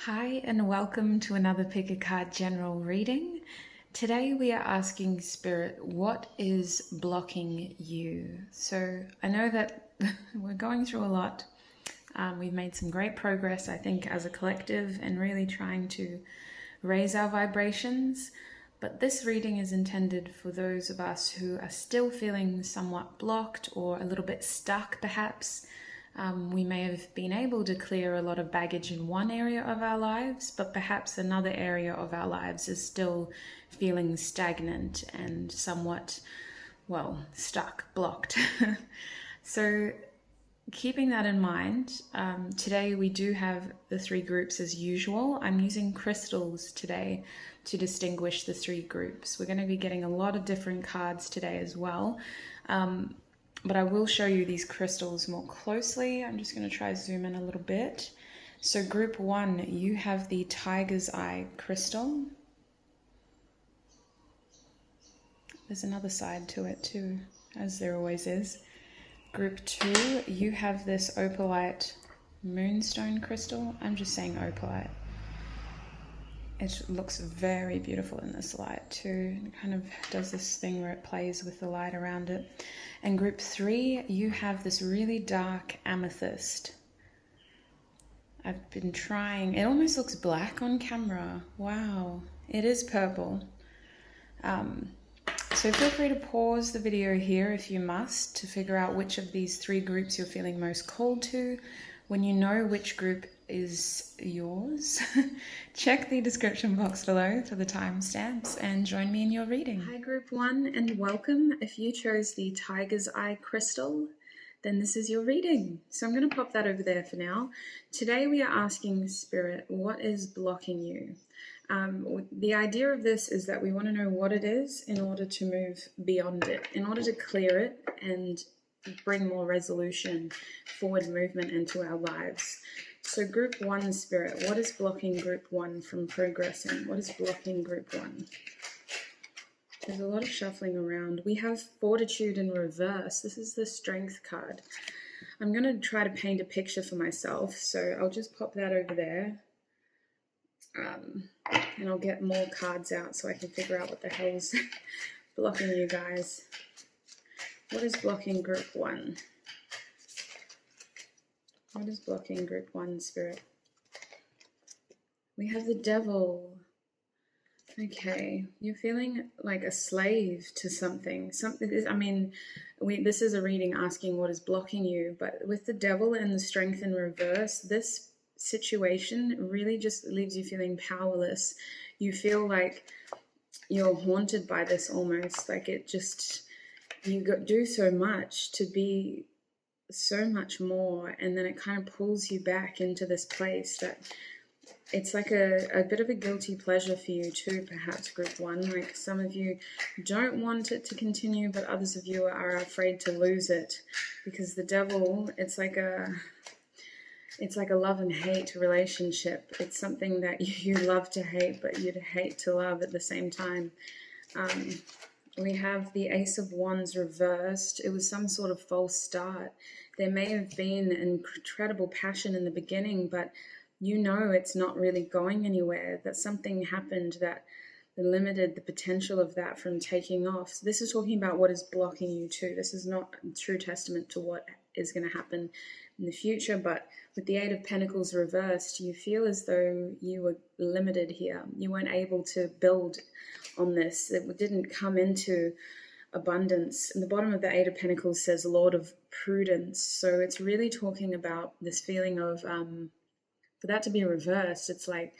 Hi and welcome to another Pick a Card general reading. Today we are asking Spirit, what is blocking you? So I know that we're going through a lot. We've made some great progress, I think, as a collective and really trying to raise our vibrations. But this reading is intended for those of us who are still feeling somewhat blocked or a little bit stuck, perhaps. We may have been able to clear a lot of baggage in one area of our lives, but perhaps another area of our lives is still feeling stagnant and somewhat, well, stuck, blocked. So keeping that in mind, today we do have the three groups as usual. I'm using crystals today to distinguish the three groups. We're going to be getting a lot of different cards today as well. But I will show you these crystals more closely. I'm just going to try zoom in a little bit. So group one, you have the Tiger's Eye crystal. There's another side to it too, as there always is. Group two, you have this opalite moonstone crystal. I'm just saying opalite. It looks very beautiful in this light too. It kind of does this thing where it plays with the light around it. And group three, you have this really dark amethyst. I've been trying, it almost looks black on camera. Wow, it is purple. So feel free to pause the video here if you must to figure out which of these three groups you're feeling most called to. When you know which group is yours, check the description box below for the timestamps and join me in your reading. Hi group one and welcome. If you chose the Tiger's Eye crystal, then this is your reading. So I'm going to pop that over there for now. Today we are asking Spirit, what is blocking you? The idea of this is that we want to know what it is in order to move beyond it, in order to clear it and bring more resolution, forward movement into our lives. So group one, Spirit, what is blocking group one from progressing? What is blocking group one? There's a lot of shuffling around. We have Fortitude in reverse. This is the Strength card. I'm going to try to paint a picture for myself, so I'll just pop that over there. And I'll get more cards out so I can figure out what the hell's blocking you guys. What is blocking group one? What is blocking group one, Spirit? We have the Devil. Okay, you're feeling like a slave to something. This is a reading asking what is blocking you, but with the Devil and the Strength in reverse, this situation really just leaves you feeling powerless. You feel like you're haunted by this almost, like it just, do so much to be so much more, and then it kind of pulls you back into this place that it's like a bit of a guilty pleasure for you too, perhaps group one. Like some of you don't want it to continue, but others of you are afraid to lose it, because the Devil, it's like a love and hate relationship. It's something that you love to hate, but you'd hate to love at the same time. We have the Ace of Wands reversed. It was some sort of false start. There may have been an incredible passion in the beginning, but you know it's not really going anywhere, that something happened that limited the potential of that from taking off. So this is talking about what is blocking you too. This is not a true testament to what is going to happen in the future, but with the Eight of Pentacles reversed, you feel as though you were limited here. You weren't able to build on this. It didn't come into abundance. And the bottom of the Eight of Pentacles says Lord of Prudence. So it's really talking about this feeling of, for that to be reversed, it's like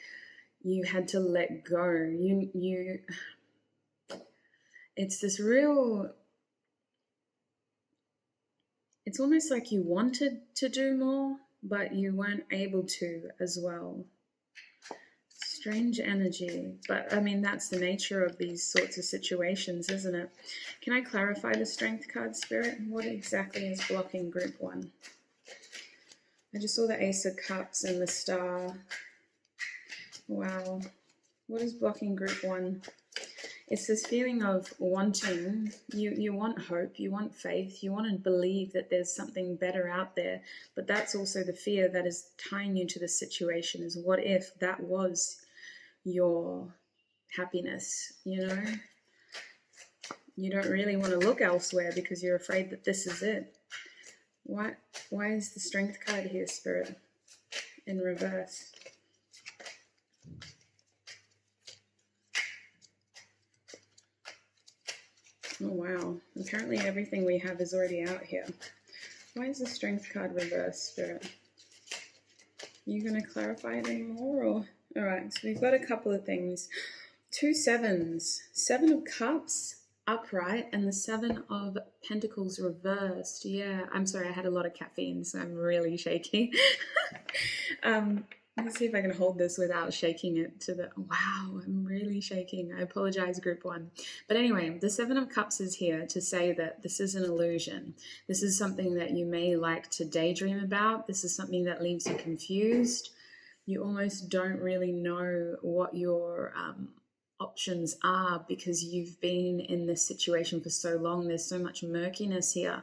you had to let go. It's this real, it's almost like you wanted to do more, but you weren't able to as well. Strange energy, but I mean, that's the nature of these sorts of situations, isn't it? Can I clarify the Strength card, Spirit? What exactly is blocking group one? I just saw the Ace of Cups and the Star. Wow. What is blocking group one? It's this feeling of wanting, you want hope, you want faith, you want to believe that there's something better out there. But that's also the fear that is tying you to the situation, is what if that was your happiness, you know? You don't really want to look elsewhere because you're afraid that this is it. Why is the Strength card here, Spirit, in reverse? Oh, wow. Apparently everything we have is already out here. Why is the Strength card reversed, Spirit? Are you going to clarify it anymore? Or? All right, so we've got a couple of things. 2 sevens. 7 of Cups upright and the 7 of Pentacles reversed. Yeah, I'm sorry, I had a lot of caffeine, so I'm really shaky. Let's see if I can hold this without shaking it to the... Wow, I'm really shaking. I apologize, group 1. But anyway, the 7 of Cups is here to say that this is an illusion. This is something that you may like to daydream about. This is something that leaves you confused. You almost don't really know what your options are because you've been in this situation for so long. There's so much murkiness here.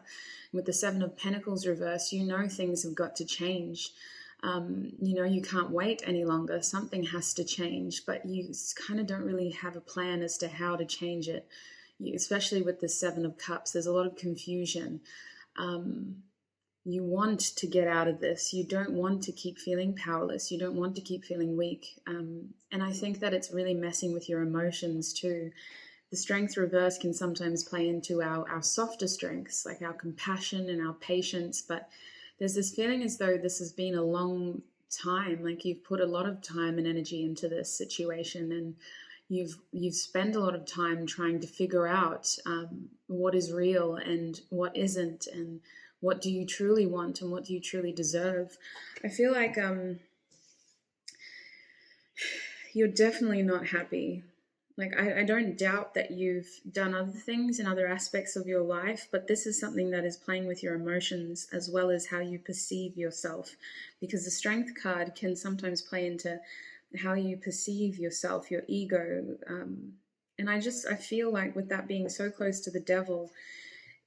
With the 7 of Pentacles reversed, you know things have got to change. You know, you can't wait any longer. Something has to change, but you kind of don't really have a plan as to how to change it. Especially with the 7 of Cups, there's a lot of confusion. You want to get out of this. You don't want to keep feeling powerless. You don't want to keep feeling weak. And I think that it's really messing with your emotions too. The Strength reverse can sometimes play into our softer strengths, like our compassion and our patience, but there's this feeling as though this has been a long time, like you've put a lot of time and energy into this situation, and you've spent a lot of time trying to figure out what is real and what isn't, and what do you truly want and what do you truly deserve. I feel like you're definitely not happy. Like, I don't doubt that you've done other things in other aspects of your life, but this is something that is playing with your emotions as well as how you perceive yourself, because the Strength card can sometimes play into how you perceive yourself, your ego. And I feel like with that being so close to the Devil,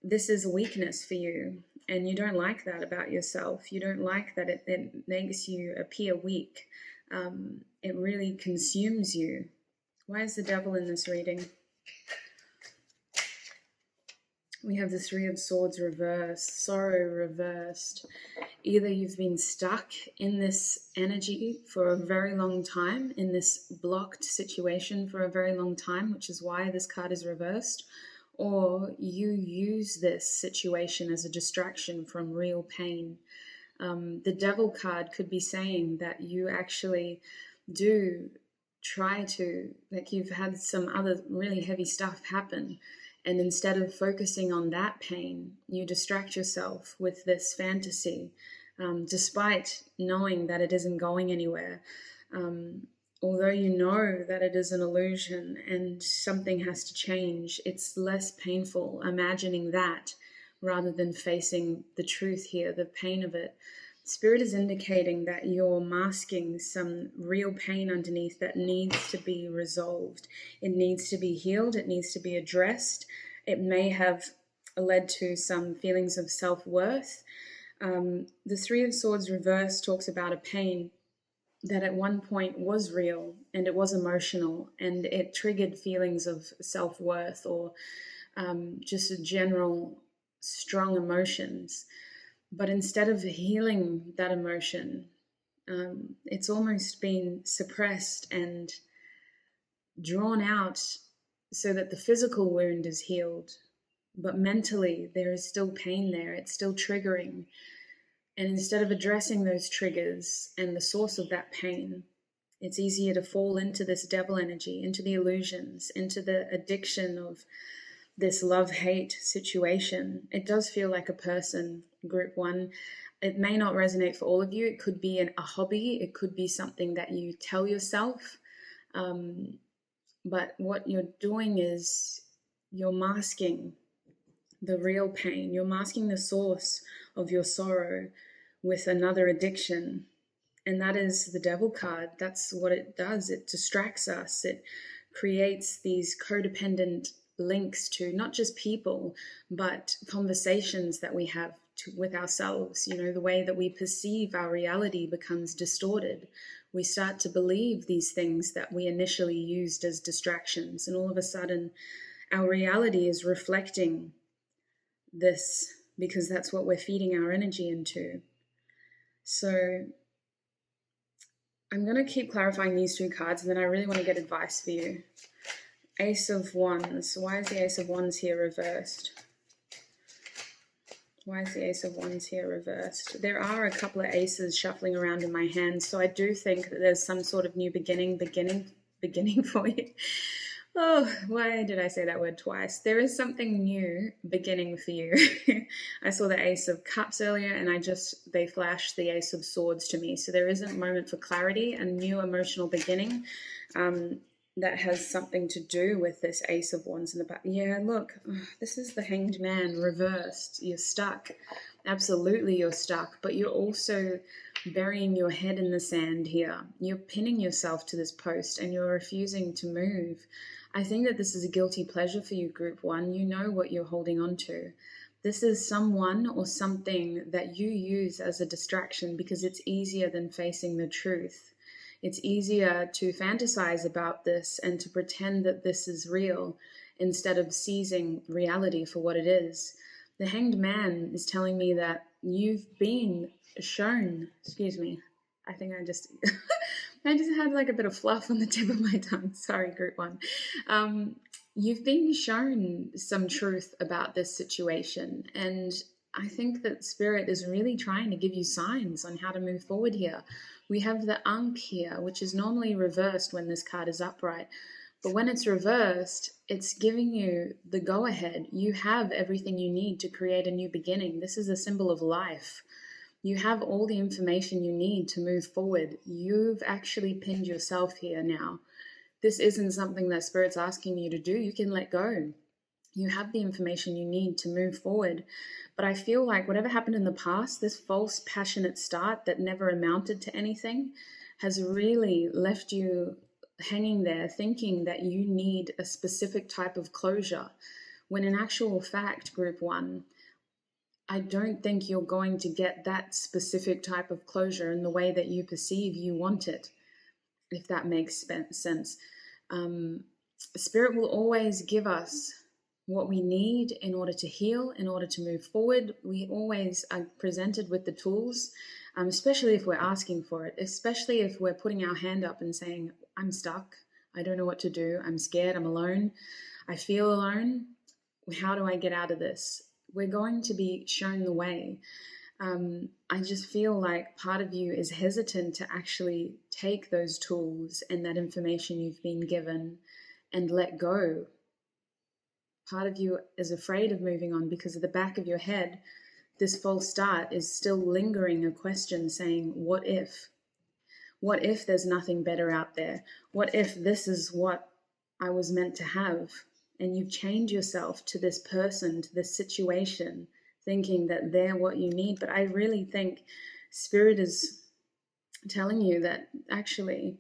this is a weakness for you, and you don't like that about yourself. You don't like that it makes you appear weak. It really consumes you. Why is the Devil in this reading? We have the 3 of Swords reversed, sorrow reversed. Either you've been stuck in this energy for a very long time, in this blocked situation for a very long time, which is why this card is reversed, or you use this situation as a distraction from real pain. The Devil card could be saying that you actually do try to, like, you've had some other really heavy stuff happen, and instead of focusing on that pain, you distract yourself with this fantasy, despite knowing that it isn't going anywhere. Although you know that it is an illusion and something has to change, it's less painful imagining that rather than facing the truth here, the pain of it. Spirit is indicating that you're masking some real pain underneath that needs to be resolved. It needs to be healed. It needs to be addressed. It may have led to some feelings of self-worth. The 3 of Swords reverse talks about a pain that at one point was real and it was emotional and it triggered feelings of self-worth or just a general strong emotions. But instead of healing that emotion, it's almost been suppressed and drawn out so that the physical wound is healed. But mentally, there is still pain there. It's still triggering. And instead of addressing those triggers and the source of that pain, it's easier to fall into this Devil energy, into the illusions, into the addiction of this love-hate situation. It does feel like a person, group 1. It may not resonate for all of you. It could be a hobby. It could be something that you tell yourself. But what you're doing is you're masking the real pain. You're masking the source of your sorrow with another addiction. And that is the Devil card. That's what it does. It distracts us. It creates these codependent links to not just people, but conversations that we have with ourselves. The way that we perceive our reality becomes distorted. We start to believe these things that we initially used as distractions, and all of a sudden our reality is reflecting this because that's what we're feeding our energy into. So I'm going to keep clarifying these two cards, and then I really want to get advice for you. Ace of Wands. Why is the Ace of Wands here reversed? Why is the Ace of Wands here reversed? There are a couple of aces shuffling around in my hands, so I do think that there's some sort of new beginning for you. Oh, why did I say that word twice? There is something new beginning for you. I saw the Ace of Cups earlier, and they flashed the Ace of Swords to me. So there is a moment for clarity, a new emotional beginning that has something to do with this Ace of Wands in the back. Yeah, look, this is the Hanged Man reversed. You're stuck. Absolutely, you're stuck, but you're also burying your head in the sand here. You're pinning yourself to this post, and you're refusing to move. I think that this is a guilty pleasure for you, Group 1. You know what you're holding on to. This is someone or something that you use as a distraction because it's easier than facing the truth. It's easier to fantasize about this and to pretend that this is real instead of seizing reality for what it is. The Hanged Man is telling me that you've been shown, I think I just had like a bit of fluff on the tip of my tongue. Sorry, Group 1. You've been shown some truth about this situation, and I think that Spirit is really trying to give you signs on how to move forward here. We have the Ankh here, which is normally reversed when this card is upright. But when it's reversed, it's giving you the go-ahead. You have everything you need to create a new beginning. This is a symbol of life. You have all the information you need to move forward. You've actually pinned yourself here now. This isn't something that Spirit's asking you to do. You can let go. You have the information you need to move forward. But I feel like whatever happened in the past, this false, passionate start that never amounted to anything, has really left you hanging there thinking that you need a specific type of closure. When in actual fact, Group 1, I don't think you're going to get that specific type of closure in the way that you perceive you want it, if that makes sense. Spirit will always give us what we need in order to heal, in order to move forward. We always are presented with the tools, especially if we're asking for it, especially if we're putting our hand up and saying, I'm stuck, I don't know what to do, I'm scared, I'm alone, I feel alone, how do I get out of this? We're going to be shown the way. I just feel like part of you is hesitant to actually take those tools and that information you've been given and let go. Part of you is afraid of moving on because at the back of your head, this false start is still lingering a question saying, what if? What if there's nothing better out there? What if this is what I was meant to have? And you've chained yourself to this person, to this situation, thinking that they're what you need. But I really think Spirit is telling you that actually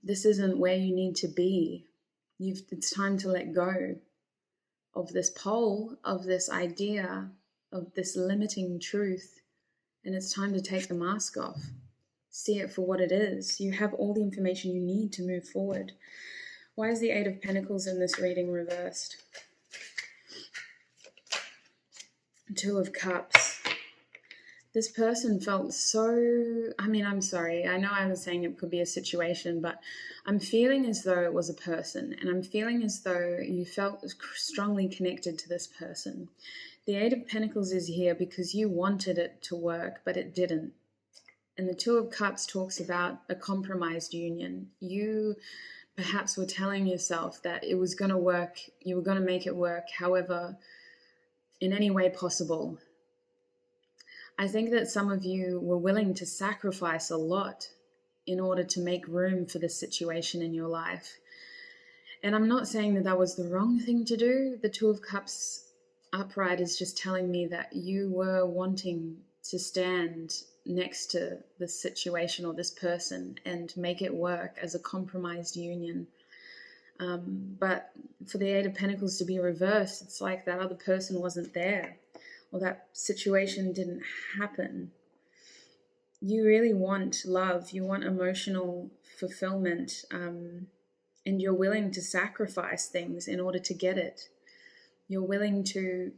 this isn't where you need to be. It's time to let go of this pole, of this idea, of this limiting truth, and it's time to take the mask off. See it for what it is. You have all the information you need to move forward. Why is the Eight of Pentacles in this reading reversed? Two of Cups. This person felt so, I'm sorry. I know I was saying it could be a situation, but I'm feeling as though it was a person, and I'm feeling as though you felt strongly connected to this person. The Eight of Pentacles is here because you wanted it to work, but it didn't. And the Two of Cups talks about a compromised union. You perhaps were telling yourself that it was going to work, you were going to make it work, however, in any way possible. I think that some of you were willing to sacrifice a lot in order to make room for this situation in your life. And I'm not saying that that was the wrong thing to do. The Two of Cups upright is just telling me that you were wanting to stand next to this situation or this person and make it work as a compromised union. But for the Eight of Pentacles to be reversed, it's like that other person wasn't there, or that situation didn't happen. You really want love, you want emotional fulfillment, and you're willing to sacrifice things in order to get it. You're willing to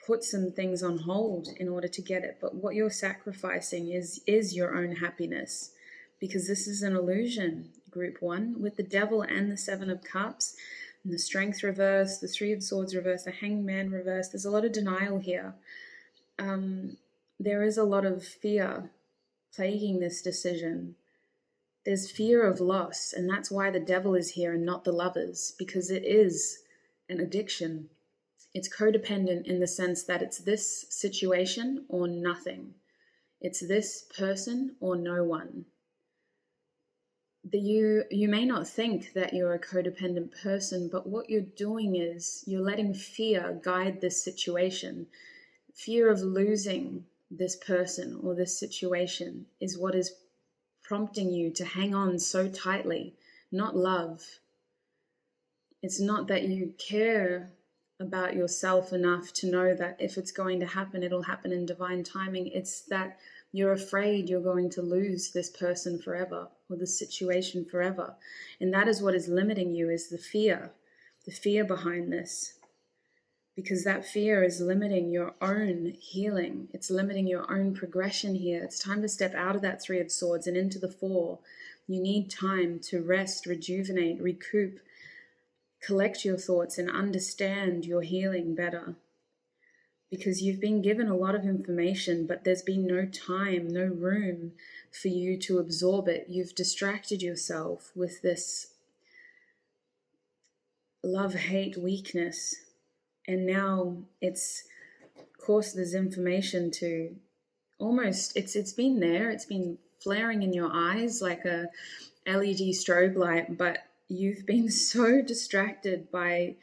put some things on hold in order to get it. But what you're sacrificing is your own happiness, because this is an illusion, Group 1, with the Devil and the Seven of Cups, and the Strength reverse, the Three of Swords reverse, the Hangman reverse. There's a lot of denial here. There is a lot of fear plaguing this decision. There's fear of loss, and that's why the Devil is here and not the Lovers, because it is an addiction. It's codependent in the sense that it's this situation or nothing. It's this person or no one. You may not think that you're a codependent person, but what you're doing is you're letting fear guide this situation. Fear of losing this person or this situation is what is prompting you to hang on so tightly, not love. It's not that you care about yourself enough to know that if it's going to happen, it'll happen in divine timing. It's that you're afraid you're going to lose this person forever or the situation forever. And that is what is limiting you, is the fear behind this. Because that fear is limiting your own healing. It's limiting your own progression here. It's time to step out of that Three of Swords and into the Four. You need time to rest, rejuvenate, recoup, collect your thoughts and understand your healing better. Because you've been given a lot of information, but there's been no time, no room for you to absorb it. You've distracted yourself with this love-hate weakness. And now it's caused this information to almost, it's been there, it's been flaring in your eyes like a LED strobe light, but you've been so distracted by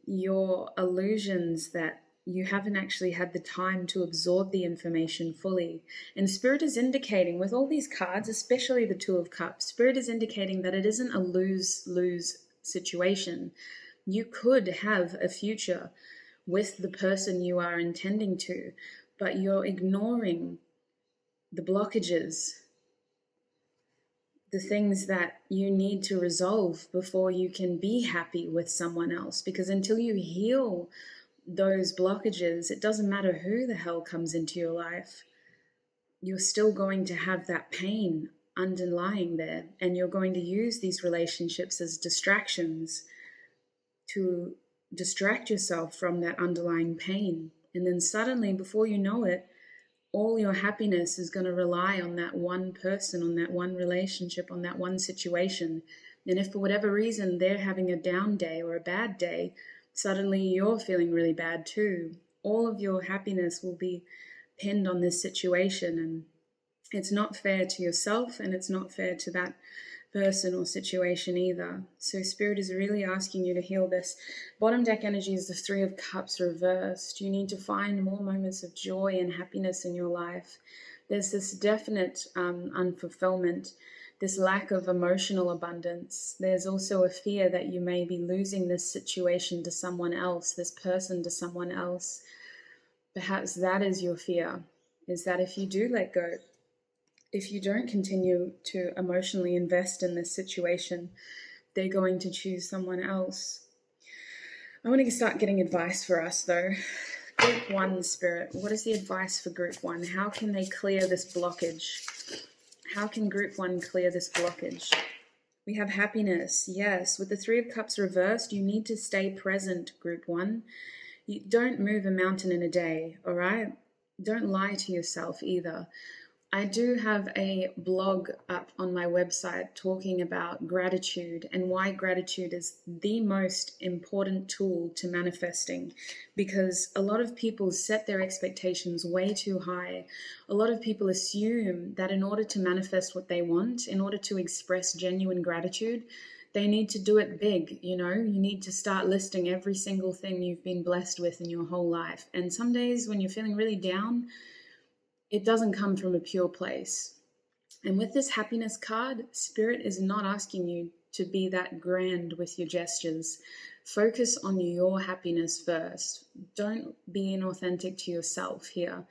your illusions that you haven't actually had the time to absorb the information fully. And Spirit is indicating, with all these cards, especially the Two of Cups, Spirit is indicating that it isn't a lose-lose situation. You could have a future with the person you are intending to, but you're ignoring the blockages, the things that you need to resolve before you can be happy with someone else. Because until you heal those blockages, it doesn't matter who the hell comes into your life. You're still going to have that pain underlying there, and you're going to use these relationships as distractions to distract yourself from that underlying pain. And then suddenly, before you know it, all your happiness is going to rely on that one person, on that one relationship, on that one situation. And if for whatever reason they're having a down day or a bad day, suddenly you're feeling really bad too. All of your happiness will be pinned on this situation, and it's not fair to yourself, and it's not fair to that person or situation either. So Spirit is really asking you to heal this. Bottom deck energy is the Three of Cups reversed. You need to find more moments of joy and happiness in your life. There's this definite unfulfillment, this lack of emotional abundance. There's also a fear that you may be losing this situation to someone else, this person to someone else. Perhaps that is your fear, is that if you do let go, if you don't continue to emotionally invest in this situation, they're going to choose someone else. I want to start getting advice for us though. Group 1, Spirit, what is the advice for Group 1? How can they clear this blockage? How can Group 1 clear this blockage? We have happiness, yes. With the Three of Cups reversed, you need to stay present, Group 1. You don't move a mountain in a day, all right? Don't lie to yourself either. I do have a blog up on my website talking about gratitude and why gratitude is the most important tool to manifesting, because a lot of people set their expectations way too high. A lot of people assume that in order to manifest what they want, in order to express genuine gratitude, they need to do it big, you know? You need to start listing every single thing you've been blessed with in your whole life. And some days when you're feeling really down, it doesn't come from a pure place. And with this happiness card, Spirit is not asking you to be that grand with your gestures. Focus on your happiness first. Don't be inauthentic to yourself here.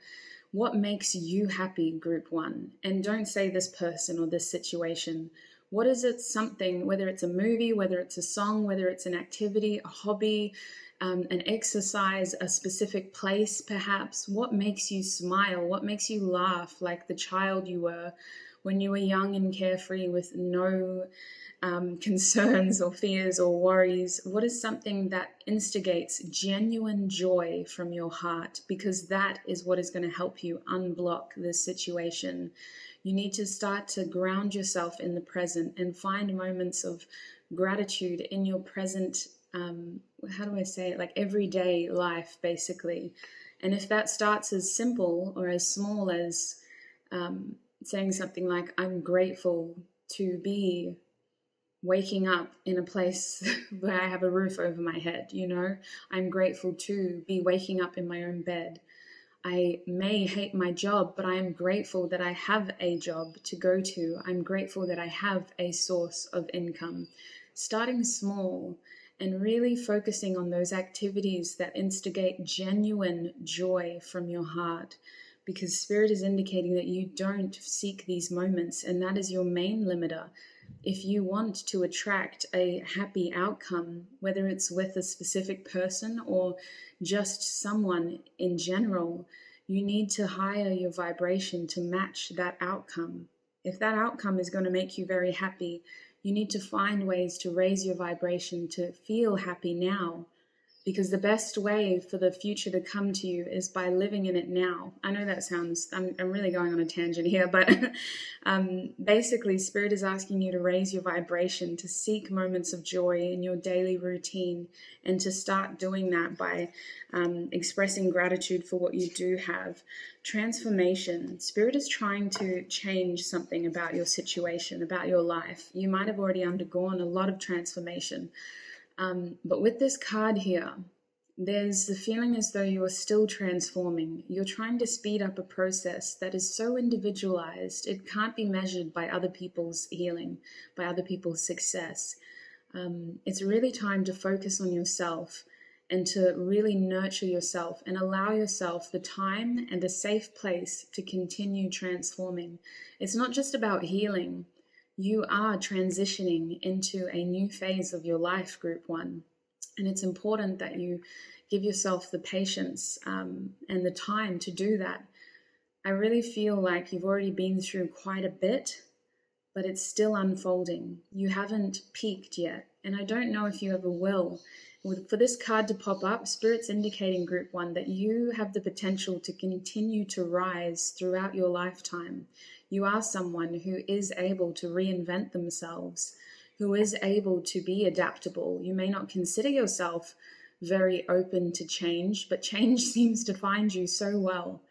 What makes you happy, group one? And don't say this person or this situation. What is it, something, whether it's a movie, whether it's a song, whether it's an activity, a hobby, an exercise, a specific place perhaps? What makes you smile? What makes you laugh like the child you were when you were young and carefree with no concerns or fears or worries? What is something that instigates genuine joy from your heart? Because that is what is going to help you unblock this situation. You need to start to ground yourself in the present and find moments of gratitude in your present, how do I say it, like everyday life, basically. And if that starts as simple or as small as saying something like, I'm grateful to be waking up in a place where I have a roof over my head, I'm grateful to be waking up in my own bed. I may hate my job, but I am grateful that I have a job to go to. I'm grateful that I have a source of income. Starting small and really focusing on those activities that instigate genuine joy from your heart, because Spirit is indicating that you don't seek these moments, and that is your main limiter. If you want to attract a happy outcome, whether it's with a specific person or just someone in general, you need to higher your vibration to match that outcome. If that outcome is going to make you very happy, you need to find ways to raise your vibration to feel happy now. Because the best way for the future to come to you is by living in it now. I know that sounds, I'm really going on a tangent here, but basically Spirit is asking you to raise your vibration, to seek moments of joy in your daily routine, and to start doing that by expressing gratitude for what you do have. Transformation. Spirit is trying to change something about your situation, about your life. You might have already undergone a lot of transformation. But with this card here, there's the feeling as though you are still transforming. You're trying to speed up a process that is so individualized, it can't be measured by other people's healing, by other people's success. It's really time to focus on yourself and to really nurture yourself and allow yourself the time and a safe place to continue transforming. It's not just about healing. You are transitioning into a new phase of your life, group one. And it's important that you give yourself the patience and the time to do that. I really feel like you've already been through quite a bit, but it's still unfolding. You haven't peaked yet. And I don't know if you ever will. For this card to pop up, Spirit's indicating, group one, that you have the potential to continue to rise throughout your lifetime. You are someone who is able to reinvent themselves, who is able to be adaptable. You may not consider yourself very open to change, but change seems to find you so well.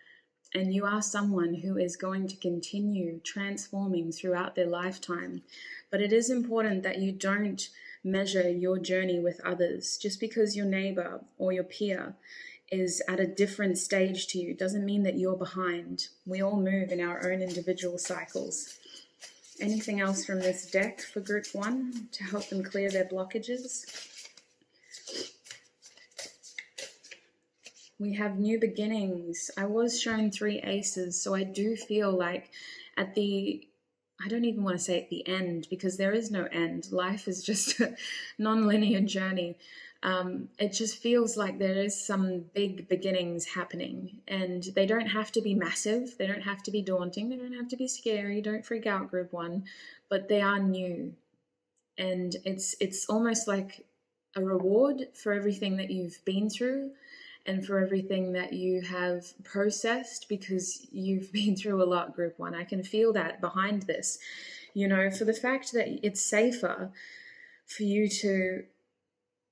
And you are someone who is going to continue transforming throughout their lifetime. But it is important that you don't measure your journey with others. Just because your neighbor or your peer is at a different stage to you doesn't mean that you're behind. We all move in our own individual cycles. Anything else from this deck for group one to help them clear their blockages? We have new beginnings. I was shown 3 aces, so I do feel like at the, I don't even want to say at the end, because there is no end. Life is just a non-linear journey. It just feels like there is some big beginnings happening, and they don't have to be massive. They don't have to be daunting. They don't have to be scary. Don't freak out, group one, but they are new. And it's almost like a reward for everything that you've been through and for everything that you have processed, because you've been through a lot, group one. I can feel that behind this, for the fact that it's safer for you to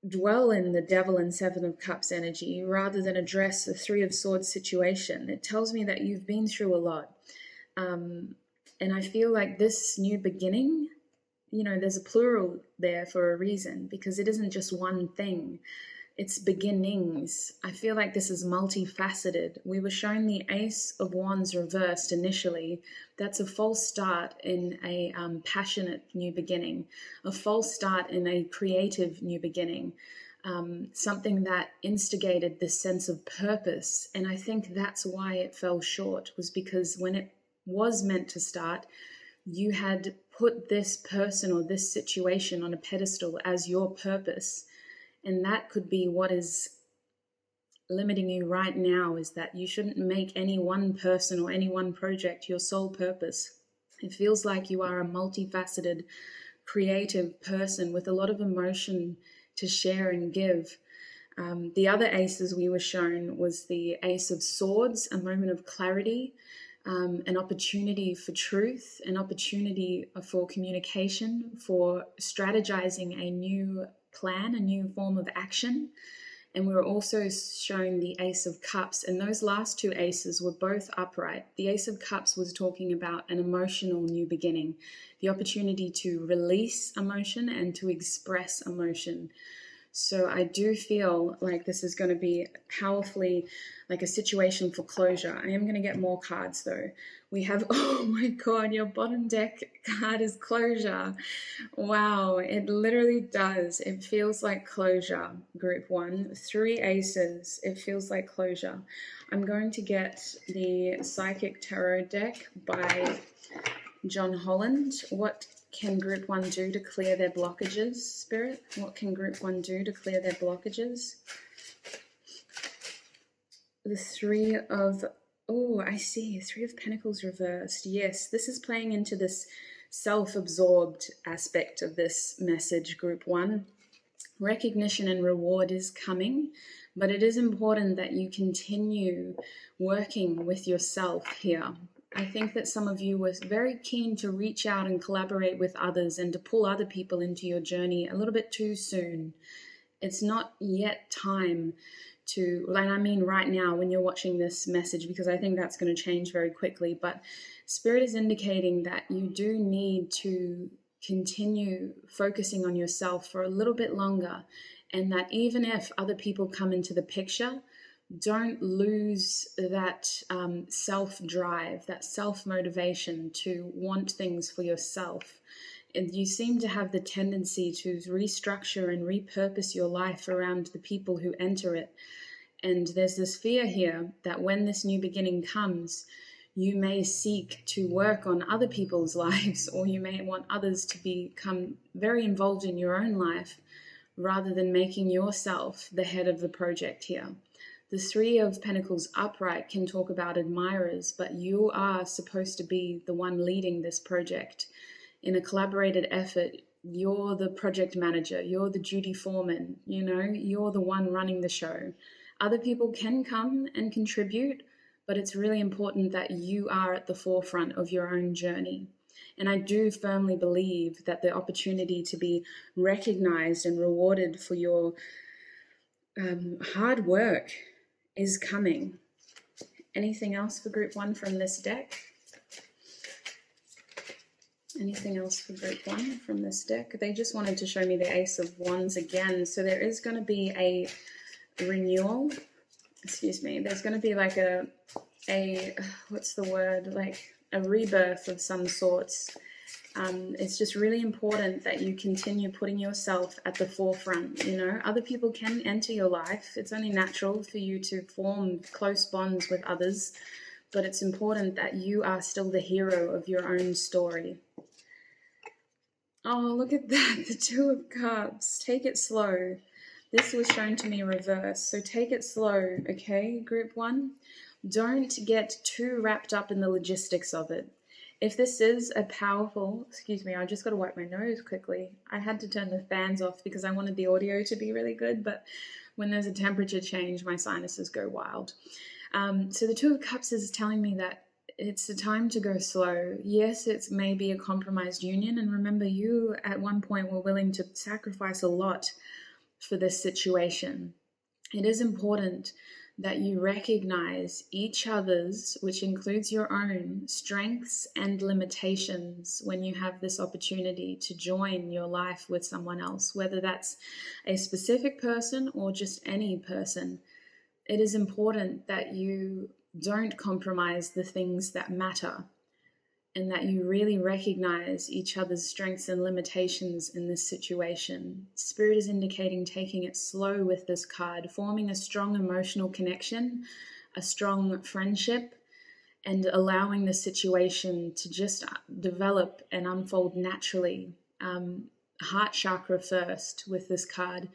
dwell in the Devil and 7 of Cups energy rather than address the 3 of Swords situation. It tells me that you've been through a lot. And I feel like this new beginning, there's a plural there for a reason, because it isn't just one thing. it's beginnings. I feel like this is multifaceted. We were shown the Ace of Wands reversed initially. That's a false start in a passionate new beginning, a false start in a creative new beginning, something that instigated this sense of purpose. And I think that's why it fell short, was because when it was meant to start, you had put this person or this situation on a pedestal as your purpose. And that could be what is limiting you right now, is that you shouldn't make any one person or any one project your sole purpose. It feels like you are a multifaceted, creative person with a lot of emotion to share and give. The other aces we were shown was the Ace of Swords, a moment of clarity, an opportunity for truth, an opportunity for communication, for strategizing a new plan, a new form of action. And we were also shown the Ace of Cups, and those last two aces were both upright. The Ace of Cups was talking about an emotional new beginning, the opportunity to release emotion and to express emotion. So I do feel like this is going to be powerfully like a situation for closure. I am going to get more cards though. We have, oh my God, your bottom deck card is closure. Wow, it literally does. It feels like closure, group one. 3 aces, it feels like closure. I'm going to get the Psychic Tarot deck by John Holland. What can group one do to clear their blockages, Spirit? What can group one do to clear their blockages? The 3 of, oh, I see, 3 of Pentacles reversed. Yes, this is playing into this self-absorbed aspect of this message, group one. Recognition and reward is coming, but it is important that you continue working with yourself here. I think that some of you were very keen to reach out and collaborate with others and to pull other people into your journey a little bit too soon. It's not yet time to, like, I mean right now when you're watching this message, because I think that's going to change very quickly, but Spirit is indicating that you do need to continue focusing on yourself for a little bit longer, and that even if other people come into the picture, don't lose that self-drive, that self-motivation to want things for yourself. And you seem to have the tendency to restructure and repurpose your life around the people who enter it. And there's this fear here that when this new beginning comes, you may seek to work on other people's lives, or you may want others to become very involved in your own life rather than making yourself the head of the project here. The 3 of Pentacles upright can talk about admirers, but you are supposed to be the one leading this project. In a collaborated effort, you're the project manager, you're the duty foreman, you're the one running the show. Other people can come and contribute, but it's really important that you are at the forefront of your own journey. And I do firmly believe that the opportunity to be recognized and rewarded for your hard work is coming. Anything else for group one from this deck? Anything else for group one from this deck? They just wanted to show me the Ace of Wands again. So there is going to be a renewal. Excuse me. There's going to be like a what's the word? Like a rebirth of some sorts. It's just really important that you continue putting yourself at the forefront. Other people can enter your life. It's only natural for you to form close bonds with others, but it's important that you are still the hero of your own story. Oh, look at that, the 2 of Cups. Take it slow. This was shown to me reversed, so take it slow, okay, group one? Don't get too wrapped up in the logistics of it. If this is a powerful, excuse me, I just got to wipe my nose quickly. I had to turn the fans off because I wanted the audio to be really good, but when there's a temperature change, my sinuses go wild. So the 2 of Cups is telling me that it's a time to go slow. Yes, it's maybe a compromised union, and remember, you at one point were willing to sacrifice a lot for this situation. It is important that you recognize each other's, which includes your own, strengths and limitations when you have this opportunity to join your life with someone else, whether that's a specific person or just any person. It is important that you don't compromise the things that matter, and that you really recognize each other's strengths and limitations in this situation. Spirit is indicating taking it slow with this card, forming a strong emotional connection, a strong friendship, and allowing the situation to just develop and unfold naturally. Heart chakra first with this card.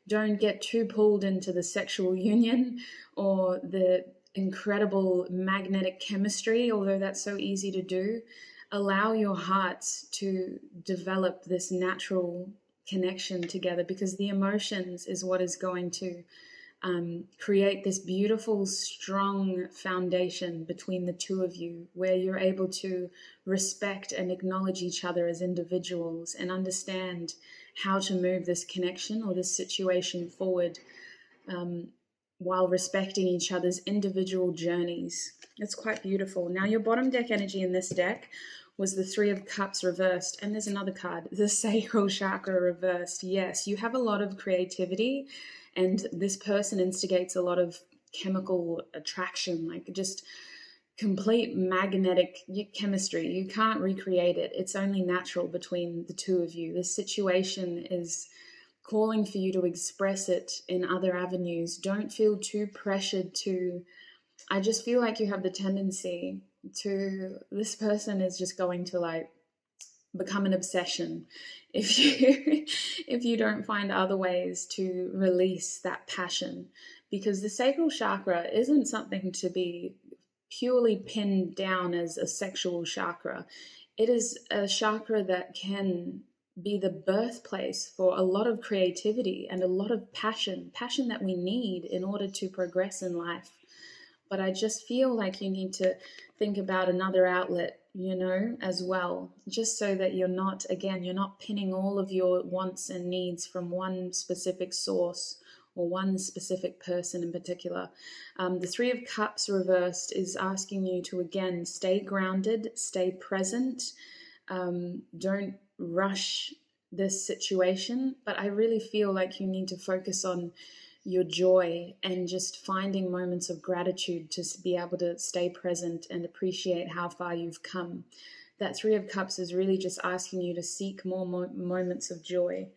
Don't get too pulled into the sexual union or the incredible magnetic chemistry, although that's so easy to do. Allow your hearts to develop this natural connection together, because the emotions is what is going to create this beautiful, strong foundation between the two of you, where you're able to respect and acknowledge each other as individuals and understand how to move this connection or this situation forward, while respecting each other's individual journeys. It's quite beautiful. Now, your bottom deck energy in this deck was the Three of Cups reversed. And there's another card, the Sacral Chakra reversed. Yes, you have a lot of creativity, and this person instigates a lot of chemical attraction, like just complete magnetic chemistry. You can't recreate it. It's only natural between the two of you. This situation is calling for you to express it in other avenues. Don't feel too pressured to, I just feel like you have the tendency to, this person is just going to like become an obsession if you don't find other ways to release that passion, because the sacral chakra isn't something to be purely pinned down as a sexual chakra. It is a chakra that can be the birthplace for a lot of creativity and a lot of passion that we need in order to progress in life. But I just feel like you need to think about another outlet, as well, just so that you're not pinning all of your wants and needs from one specific source or one specific person in particular. The Three of Cups reversed is asking you to, again, stay grounded, stay present. Don't rush this situation, but I really feel like you need to focus on your joy and just finding moments of gratitude to be able to stay present and appreciate how far you've come. That Three of Cups is really just asking you to seek more moments of joy.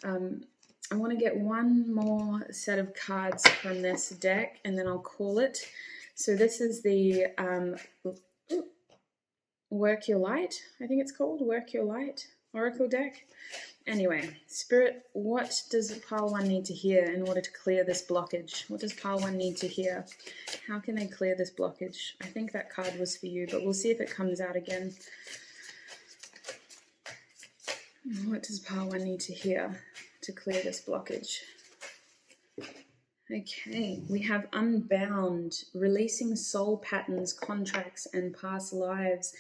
I want to get one more set of cards from this deck and then I'll call it. So this is the Work Your Light, I think it's called, Work Your Light Oracle deck. Anyway, Spirit, what does Pile 1 need to hear in order to clear this blockage? What does Pile 1 need to hear? How can they clear this blockage? I think that card was for you, but we'll see if it comes out again. What does Pile 1 need to hear to clear this blockage? Okay, we have Unbound, releasing soul patterns, contracts, and past lives.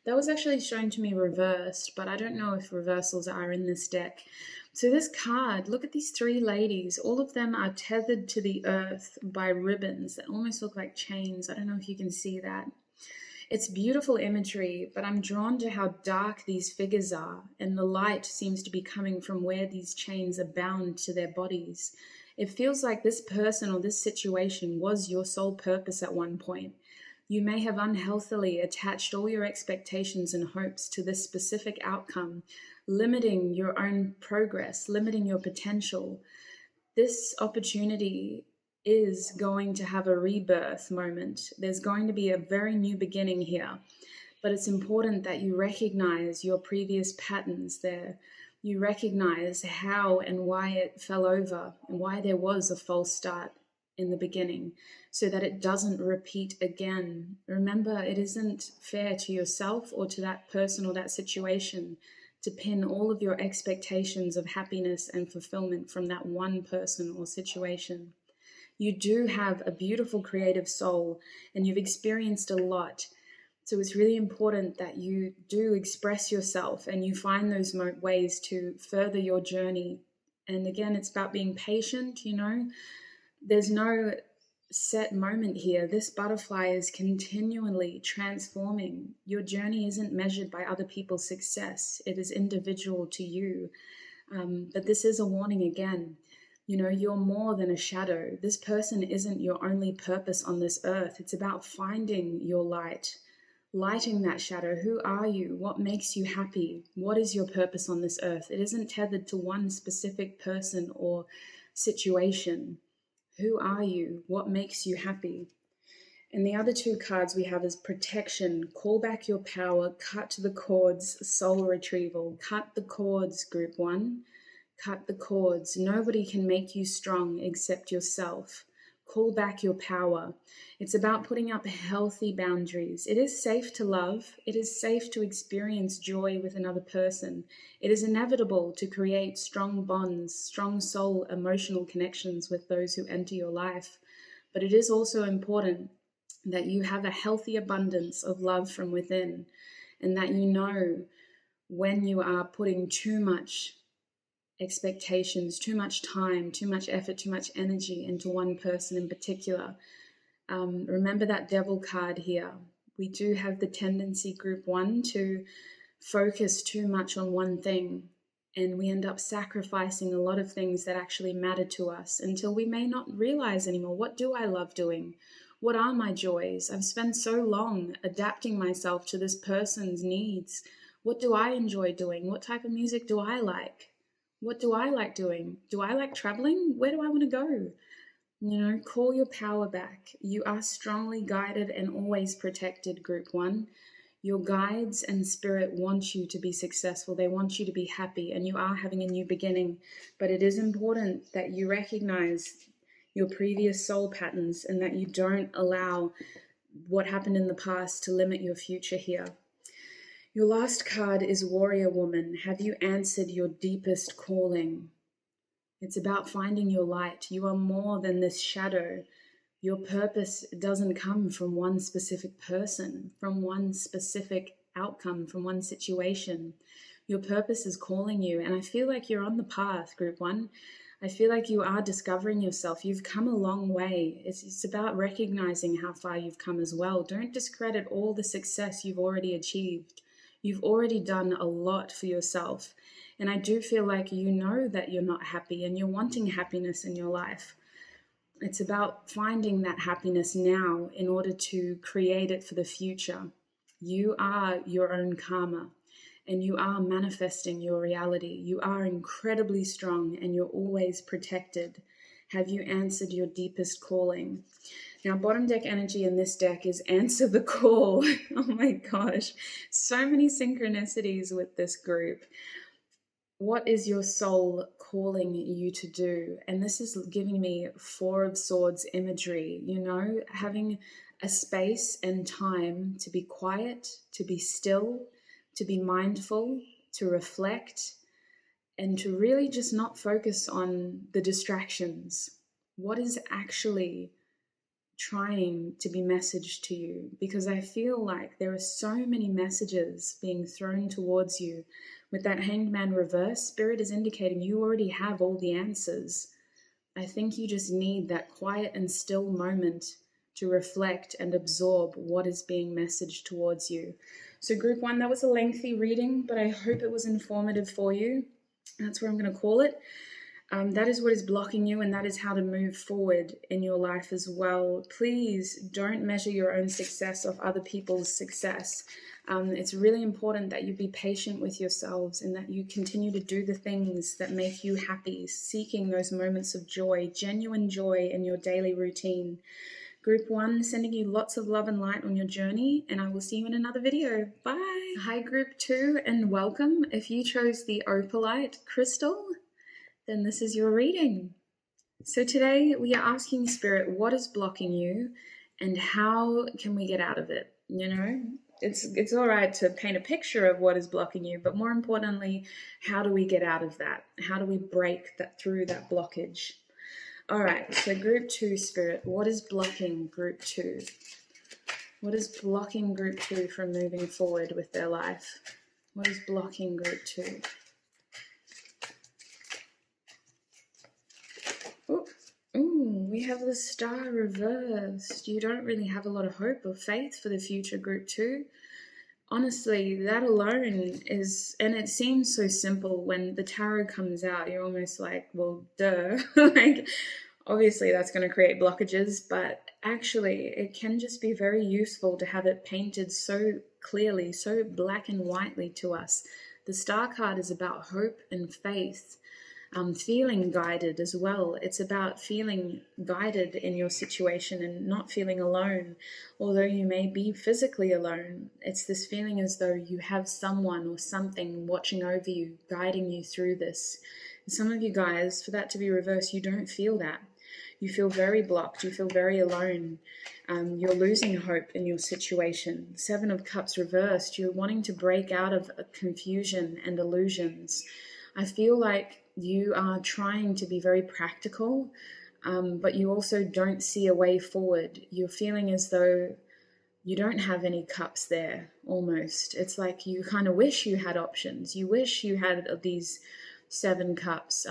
That was actually shown to me reversed, but I don't know if reversals are in this deck. So this card, look at these three ladies. All of them are tethered to the earth by ribbons that almost look like chains. I don't know if you can see that. It's beautiful imagery, but I'm drawn to how dark these figures are, and the light seems to be coming from where these chains are bound to their bodies. It feels like this person or this situation was your sole purpose at one point. You may have unhealthily attached all your expectations and hopes to this specific outcome, limiting your own progress, limiting your potential. This opportunity is going to have a rebirth moment. There's going to be a very new beginning here, but it's important that you recognize your previous patterns there. You recognize how and why it fell over and why there was a false start in the beginning, so that it doesn't repeat again. Remember, it isn't fair to yourself or to that person or that situation to pin all of your expectations of happiness and fulfillment from that one person or situation. You do have a beautiful creative soul and you've experienced a lot. So it's really important that you do express yourself and you find those ways to further your journey. And again, it's about being patient, There's no set moment here. This butterfly is continually transforming. Your journey isn't measured by other people's success. It is individual to you. But this is a warning again. You know, you're more than a shadow. This person isn't your only purpose on this earth. It's about finding your light, lighting that shadow. Who are you? What makes you happy? What is your purpose on this earth? It isn't tethered to one specific person or situation. Who are you? What makes you happy? And the other two cards we have is protection, call back your power, cut the cords, soul retrieval. Cut the cords, group one. Cut the cords. Nobody can make you strong except yourself. Call back your power. It's about putting up healthy boundaries. It is safe to love. It is safe to experience joy with another person. It is inevitable to create strong bonds, strong soul emotional connections with those who enter your life. But it is also important that you have a healthy abundance of love from within, and that you know when you are putting too much expectations, too much time, too much effort, too much energy into one person in particular. Remember that devil card here. We do have the tendency, group one, to focus too much on one thing, and we end up sacrificing a lot of things that actually matter to us until we may not realize anymore. What do I love doing? What are my joys? I've spent so long adapting myself to this person's needs. What do I enjoy doing? What type of music do I like? What do I like doing? Do I like traveling? Where do I want to go? You know, call your power back. You are strongly guided and always protected, group one. Your guides and spirit want you to be successful. They want you to be happy, and you are having a new beginning. But it is important that you recognize your previous soul patterns and that you don't allow what happened in the past to limit your future here. Your last card is Warrior Woman. Have you answered your deepest calling? It's about finding your light. You are more than this shadow. Your purpose doesn't come from one specific person, from one specific outcome, from one situation. Your purpose is calling you, and I feel like you're on the path, group one. I feel like you are discovering yourself. You've come a long way. It's about recognizing how far you've come as well. Don't discredit all the success you've already achieved. You've already done a lot for yourself. And I do feel like you know that you're not happy and you're wanting happiness in your life. It's about finding that happiness now in order to create it for the future. You are your own karma, and you are manifesting your reality. You are incredibly strong, and you're always protected. Have you answered your deepest calling? Now, bottom deck energy in this deck is answer the call. Oh my gosh, so many synchronicities with this group. What is your soul calling you to do? And this is giving me Four of Swords imagery, you know, having a space and time to be quiet, to be still, to be mindful, to reflect, and to really just not focus on the distractions. What is actually trying to be messaged to you? Because I feel like there are so many messages being thrown towards you. With that Hanged Man reverse, Spirit is indicating you already have all the answers. I think you just need that quiet and still moment to reflect and absorb what is being messaged towards you. So group one, that was a lengthy reading, but I hope it was informative for you. That's what I'm going to call it. That is what is blocking you, and that is how to move forward in your life as well. Please don't measure your own success off other people's success. It's really important that you be patient with yourselves and that you continue to do the things that make you happy, seeking those moments of joy, genuine joy in your daily routine. Group one, sending you lots of love and light on your journey, and I will see you in another video. Bye. Hi, group two, and welcome. If you chose the opalite crystal, then this is your reading. So today we are asking Spirit, what is blocking you and how can we get out of it? You know, it's all right to paint a picture of what is blocking you, but more importantly, how do we get out of that? How do we break that through that blockage? All right, so group two, Spirit, what is blocking group two? What is blocking group two from moving forward with their life? What is blocking group two? Ooh, we we have the Star reversed. You don't really have a lot of hope or faith for the future, Group 2. Honestly, that alone is, and it seems so simple when the tarot comes out, you're almost like, well, duh. Like, obviously that's going to create blockages, but actually it can just be very useful to have it painted so clearly, so black and whitely to us. The Star card is about hope and faith. Feeling guided as well. It's about feeling guided in your situation and not feeling alone. Although you may be physically alone, it's this feeling as though you have someone or something watching over you, guiding you through this. And some of you guys, for that to be reversed, you don't feel that. You feel very blocked. You feel very alone. You're losing hope in your situation. 7 of Cups reversed. You're wanting to break out of confusion and illusions. I feel like you are trying to be very practical, but you also don't see a way forward. You're feeling as though you don't have any cups there, almost. It's like you kind of wish you had options. You wish you had these 7 cups.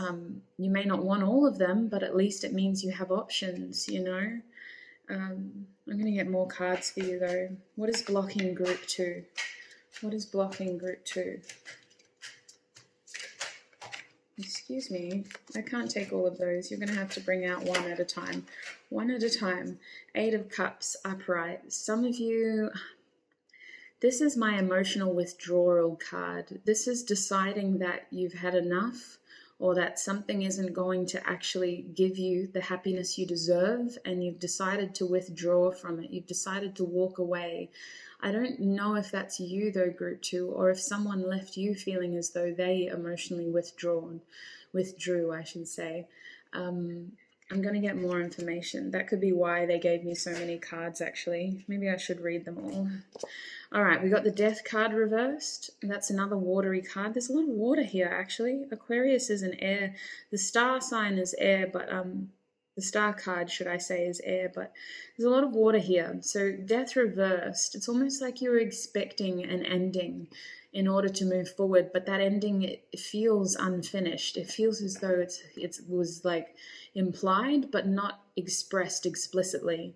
You may not want all of them, but at least it means you have options, you know? I'm going to get more cards for you, though. What is blocking Group 2? What is blocking Group 2? Excuse me, I can't take all of those. You're going to have to bring out one at a time. One at a time. 8 of Cups upright. Some of you, this is my emotional withdrawal card. This is deciding that you've had enough, or that something isn't going to actually give you the happiness you deserve, and you've decided to withdraw from it. You've decided to walk away. I don't know if that's you, though, Group 2, or if someone left you feeling as though they emotionally withdrew, I should say. I'm going to get more information. That could be why they gave me so many cards, actually. Maybe I should read them all. All right, we got the Death card reversed. That's another watery card. There's a lot of water here, actually. Aquarius is an air. The star sign is air, but the Star card, should I say, is air, but there's a lot of water here. So Death reversed. It's almost like you were expecting an ending in order to move forward, but that ending, it feels unfinished. It feels as though it was like implied, but not expressed explicitly.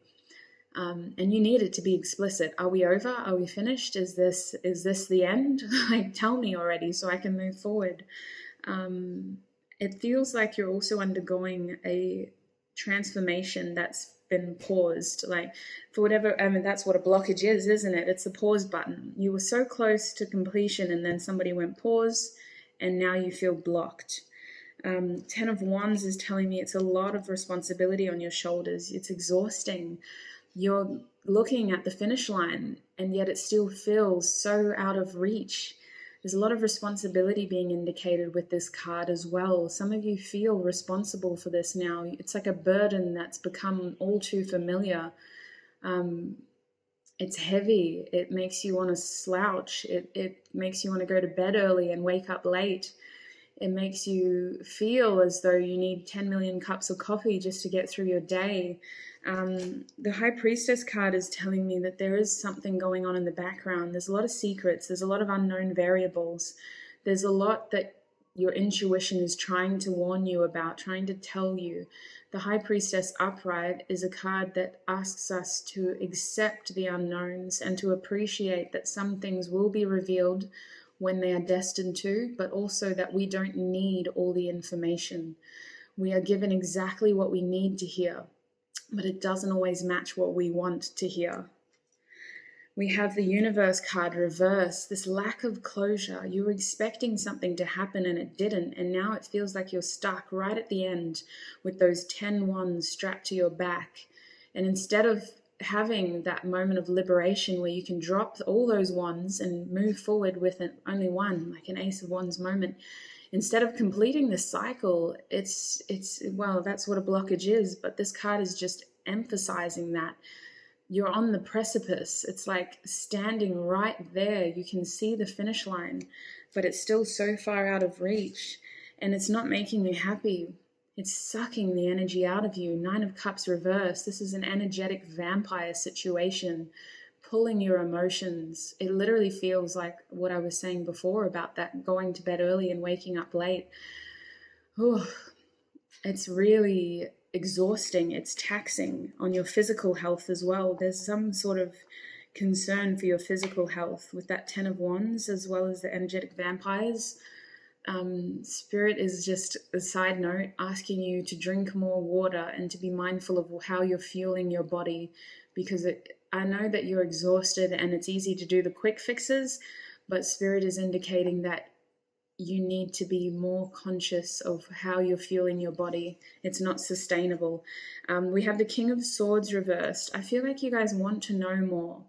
And you need it to be explicit. Are we over? Are we finished? Is this the end? Like, tell me already so I can move forward. It feels like you're also undergoing a transformation that's been paused, like, for whatever, I mean, that's what a blockage is, isn't it? It's the pause button. You were so close to completion and then somebody went pause and now you feel blocked. 10 of Wands is telling me it's a lot of responsibility on your shoulders. It's exhausting. You're looking at the finish line and yet it still feels so out of reach. There's a lot of responsibility being indicated with this card as well. Some of you feel responsible for this now. It's like a burden that's become all too familiar. It's heavy. It makes you want to slouch. It makes you want to go to bed early and wake up late. It makes you feel as though you need 10 million cups of coffee just to get through your day. The High Priestess card is telling me that there is something going on in the background. There's a lot of secrets. There's a lot of unknown variables. There's a lot that your intuition is trying to warn you about, trying to tell you. The High Priestess upright is a card that asks us to accept the unknowns and to appreciate that some things will be revealed when they are destined to, but also that we don't need all the information. We are given exactly what we need to hear, but it doesn't always match what we want to hear. We have the Universe card reversed, this lack of closure. You were expecting something to happen and it didn't, and now it feels like you're stuck right at the end with those 10 wands strapped to your back. And instead of having that moment of liberation where you can drop all those wands and move forward with only one, like an Ace of Wands moment, instead of completing the cycle, it's well, that's what a blockage is, but this card is just emphasizing that. You're on the precipice. It's like standing right there. You can see the finish line, but it's still so far out of reach, and it's not making you happy. It's sucking the energy out of you. 9 of Cups reversed. This is an energetic vampire situation, pulling your emotions. It literally feels like what I was saying before about that going to bed early and waking up late. Oh, it's really exhausting, it's taxing on your physical health as well. There's some sort of concern for your physical health with that 10 of Wands, as well as the energetic vampires. Spirit is, just a side note, asking you to drink more water and to be mindful of how you're fueling your body, because I know that you're exhausted and it's easy to do the quick fixes, but Spirit is indicating that you need to be more conscious of how you're fueling your body. It's not sustainable. We have the King of Swords reversed. I feel like you guys want to know more.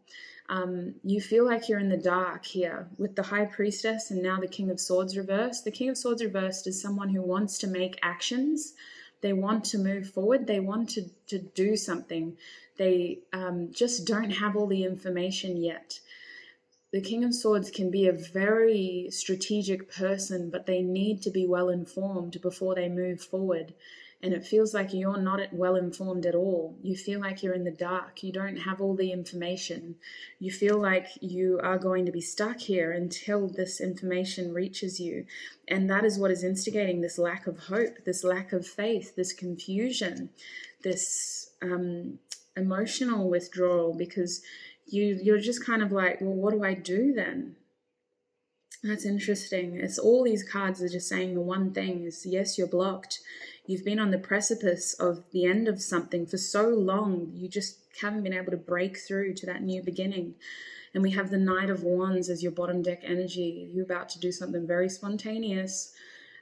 You feel like you're in the dark here with the High Priestess and now the King of Swords reversed. The King of Swords reversed is someone who wants to make actions. They want to move forward. They want to do something. They just don't have all the information yet. The King of Swords can be a very strategic person, but they need to be well informed before they move forward. And it feels like you're not well informed at all. You feel like you're in the dark. You don't have all the information. You feel like you are going to be stuck here until this information reaches you. And that is what is instigating this lack of hope, this lack of faith, this confusion, this emotional withdrawal, because you're just kind of like, well, what do I do then? That's interesting. It's all these cards are just saying the one thing is, yes, you're blocked. You've been on the precipice of the end of something for so long. You just haven't been able to break through to that new beginning. And we have the Knight of Wands as your bottom deck energy. You're about to do something very spontaneous,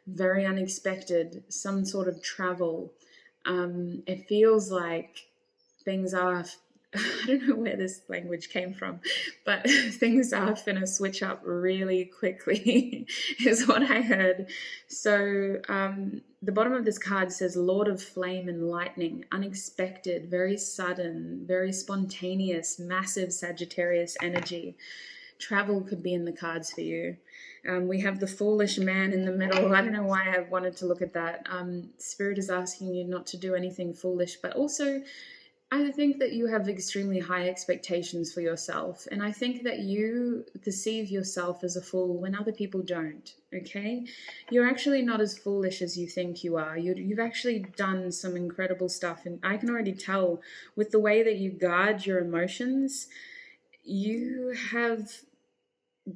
very unexpected, some sort of travel. It feels like things are, I don't know where this language came from, but things are finna switch up really quickly is what I heard. So the bottom of this card says Lord of Flame and Lightning, unexpected, very sudden, very spontaneous, massive Sagittarius energy. Travel could be in the cards for you. We have the Foolish Man in the middle. I don't know why I wanted to look at that. Spirit is asking you not to do anything foolish, but also I think that you have extremely high expectations for yourself, and I think that you perceive yourself as a fool when other people don't, okay? You're actually not as foolish as you think you are. You've actually done some incredible stuff, and I can already tell with the way that you guard your emotions, you have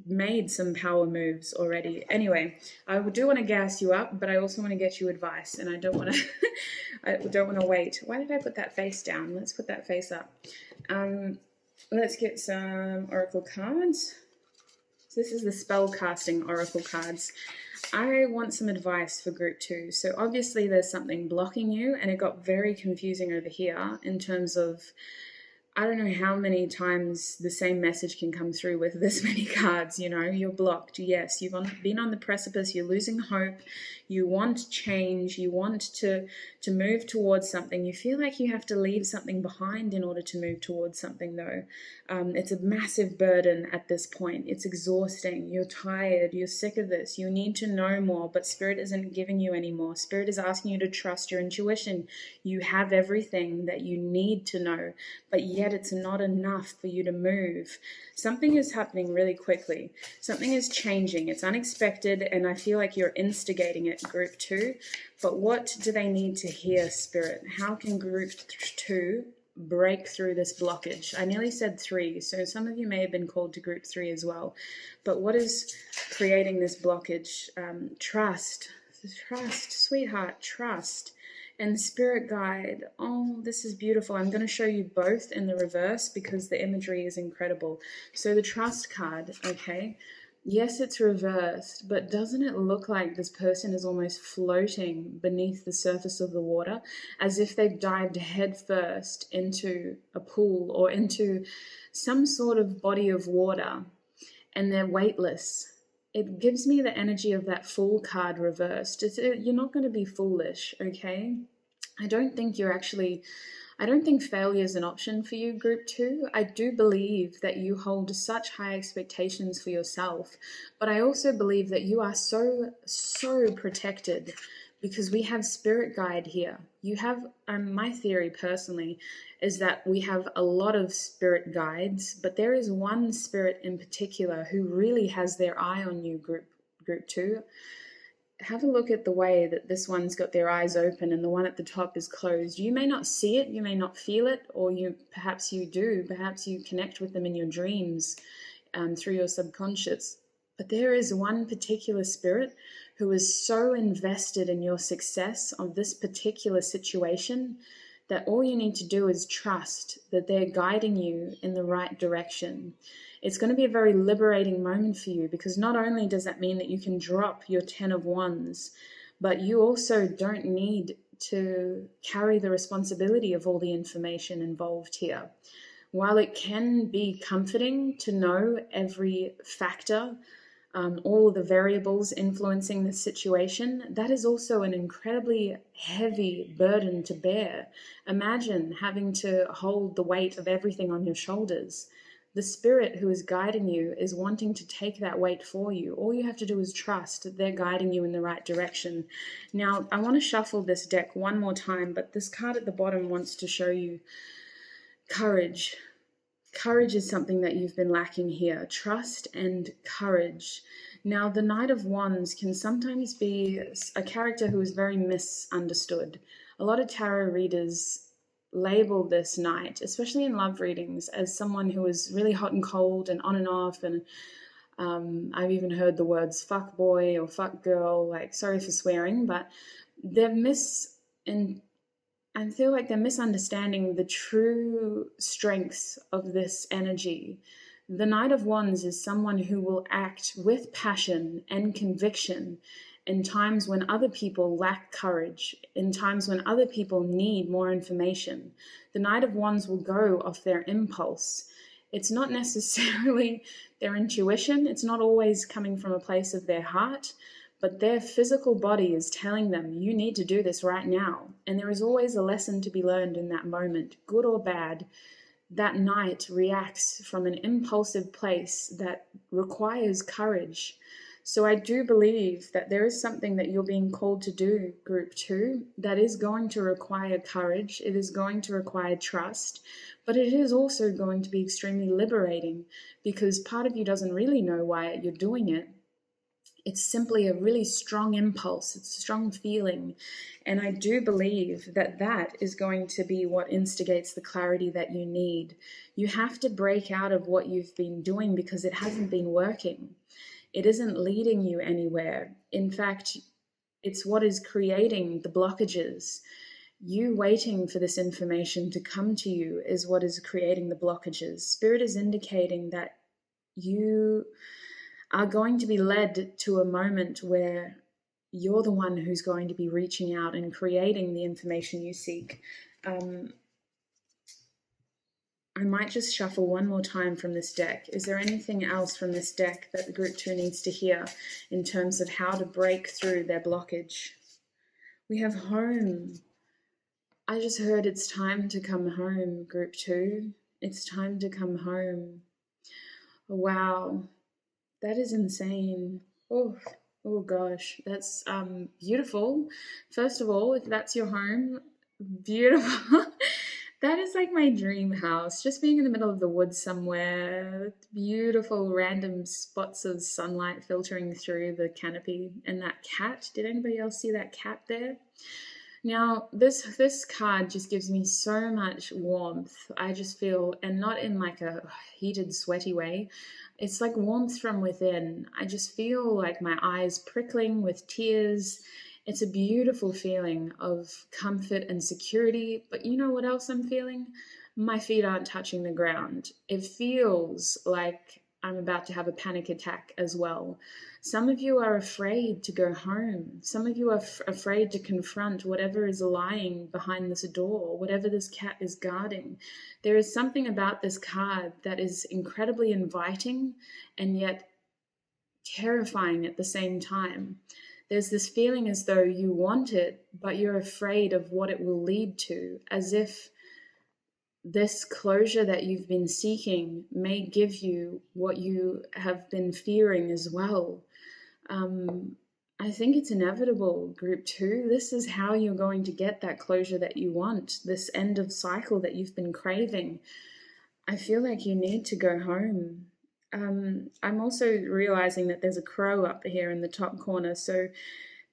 made some power moves already. Anyway, I do want to gas you up, but I also want to get you advice, and I don't want to I don't want to wait. Why did I put that face down? Let's put that face up. Let's get some oracle cards. So this is the spellcasting oracle cards. I want some advice for group 2. So obviously there's something blocking you, and it got very confusing over here in terms of, I don't know how many times the same message can come through with this many cards. You know, you're blocked. Yes, you've been on the precipice. You're losing hope. You want change. You want to move towards something. You feel like you have to leave something behind in order to move towards something, though. It's a massive burden at this point. It's exhausting. You're tired. You're sick of this. You need to know more, but Spirit isn't giving you any more. Spirit is asking you to trust your intuition. You have everything that you need to know, but yet it's not enough for you to move. Something is happening really quickly. Something is changing. It's unexpected, and I feel like you're instigating it, group 2. But what do they need to hear, Spirit? How can group 2 break through this blockage? I nearly said 3, so some of you may have been called to group 3 as well. But what is creating this blockage? Trust, sweetheart, trust. And Spirit Guide, oh, this is beautiful. I'm going to show you both in the reverse because the imagery is incredible. So the Trust card, okay, yes, it's reversed, but doesn't it look like this person is almost floating beneath the surface of the water, as if they've dived head first into a pool or into some sort of body of water, and they're weightless? It gives me the energy of that Fool card reversed. You're not going to be foolish, okay? I don't think failure is an option for you, group 2. I do believe that you hold such high expectations for yourself, but I also believe that you are so protected because we have Spirit Guide here. You have, my theory personally is that we have a lot of spirit guides, but there is one spirit in particular who really has their eye on you, group 2. have a look at the way that this one's got their eyes open and the one at the top is closed. You may not see it, you may not feel it, or perhaps you do. Perhaps you connect with them in your dreams through your subconscious. But there is one particular spirit who is so invested in your success of this particular situation that all you need to do is trust that they're guiding you in the right direction. It's going to be a very liberating moment for you, because not only does that mean that you can drop your 10 of Wands, but you also don't need to carry the responsibility of all the information involved here. While it can be comforting to know every factor, all the variables influencing the situation, that is also an incredibly heavy burden to bear. Imagine having to hold the weight of everything on your shoulders. The spirit who is guiding you is wanting to take that weight for you. All you have to do is trust that they're guiding you in the right direction. Now, I want to shuffle this deck one more time, but this card at the bottom wants to show you courage. Courage is something that you've been lacking here. Trust and courage. Now, the Knight of Wands can sometimes be a character who is very misunderstood. A lot of tarot readers label this knight, especially in love readings, as someone who is really hot and cold and on and off. And I've even heard the words fuck boy or fuck girl, like, sorry for swearing, but I feel like they're misunderstanding the true strengths of this energy. The Knight of Wands is someone who will act with passion and conviction in times when other people lack courage, in times when other people need more information. The Knight of Wands will go off their impulse. It's not necessarily their intuition. It's not always coming from a place of their heart, but their physical body is telling them, you need to do this right now. And there is always a lesson to be learned in that moment, good or bad. That knight reacts from an impulsive place that requires courage. So I do believe that there is something that you're being called to do, Group 2, that is going to require courage. It is going to require trust, but it is also going to be extremely liberating, because part of you doesn't really know why you're doing it. It's simply a really strong impulse. It's a strong feeling. And I do believe that that is going to be what instigates the clarity that you need. You have to break out of what you've been doing because it hasn't been working. It isn't leading you anywhere. In fact, it's what is creating the blockages. You waiting for this information to come to you is what is creating the blockages. Spirit is indicating that you are going to be led to a moment where you're the one who's going to be reaching out and creating the information you seek. I might just shuffle one more time from this deck. Is there anything else from this deck that the Group 2 needs to hear in terms of how to break through their blockage? We have home. I just heard it's time to come home, Group 2. It's time to come home. Wow. That is insane. Oh gosh, that's beautiful. First of all, if that's your home, beautiful. That is like my dream house, just being in the middle of the woods somewhere, beautiful random spots of sunlight filtering through the canopy, and that cat. Did anybody else see that cat there? Now, this card just gives me so much warmth. I just feel, and not in like a heated, sweaty way, it's like warmth from within. I just feel like my eyes prickling with tears. It's a beautiful feeling of comfort and security. But you know what else I'm feeling? My feet aren't touching the ground. It feels like I'm about to have a panic attack as well. Some of you are afraid to go home. Some of you are afraid to confront whatever is lying behind this door, whatever this cat is guarding. There is something about this card that is incredibly inviting and yet terrifying at the same time. There's this feeling as though you want it, but you're afraid of what it will lead to, as if this closure that you've been seeking may give you what you have been fearing as well. I think it's inevitable, Group 2. This is how you're going to get that closure that you want, this end of cycle that you've been craving. I feel like you need to go home. I'm also realizing that there's a crow up here in the top corner, so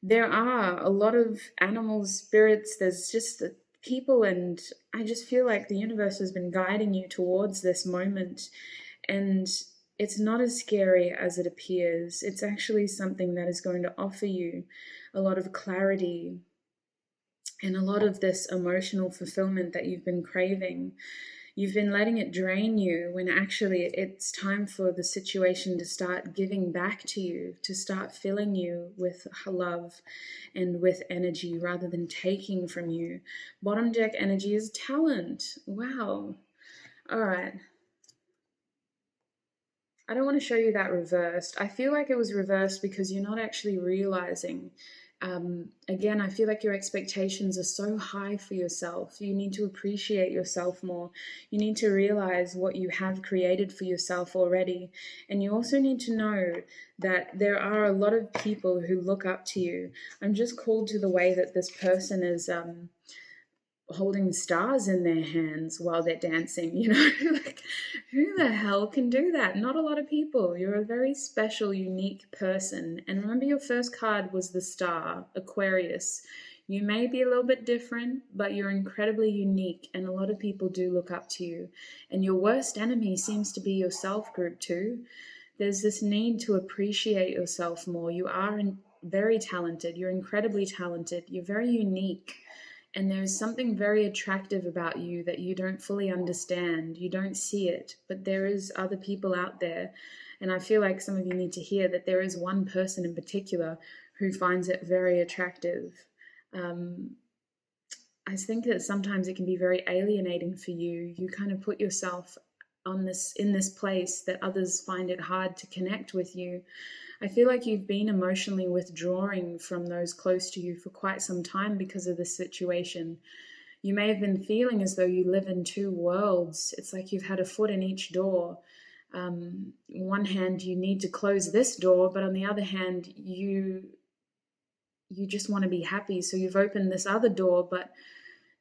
there are a lot of animals, spirits, there's just the people, and I just feel like the universe has been guiding you towards this moment. And it's not as scary as it appears. It's actually something that is going to offer you a lot of clarity and a lot of this emotional fulfillment that you've been craving. You've been letting it drain you when actually it's time for the situation to start giving back to you, to start filling you with love and with energy rather than taking from you. Bottom deck energy is talent. Wow. All right. I don't want to show you that reversed. I feel like it was reversed because you're not actually realizing. Again, I feel like your expectations are so high for yourself. You need to appreciate yourself more. You need to realize what you have created for yourself already. And you also need to know that there are a lot of people who look up to you. I'm just called to the way that this person is holding stars in their hands while they're dancing, like, who the hell can do that? Not a lot of people. You're a very special, unique person. And remember, your first card was the star, Aquarius. You may be a little bit different, but you're incredibly unique, and a lot of people do look up to you. And your worst enemy seems to be yourself, group 2. There's this need to appreciate yourself more. You are very talented. You're incredibly talented. You're very unique. And there's something very attractive about you that you don't fully understand. You don't see it, but there is other people out there. And I feel like some of you need to hear that there is one person in particular who finds it very attractive. I think that sometimes it can be very alienating for you. You kind of put yourself in this place that others find it hard to connect with you. I feel like you've been emotionally withdrawing from those close to you for quite some time because of this situation. You may have been feeling as though you live in two worlds. It's like you've had a foot in each door. On one hand, you need to close this door, but on the other hand, you just want to be happy. So you've opened this other door, but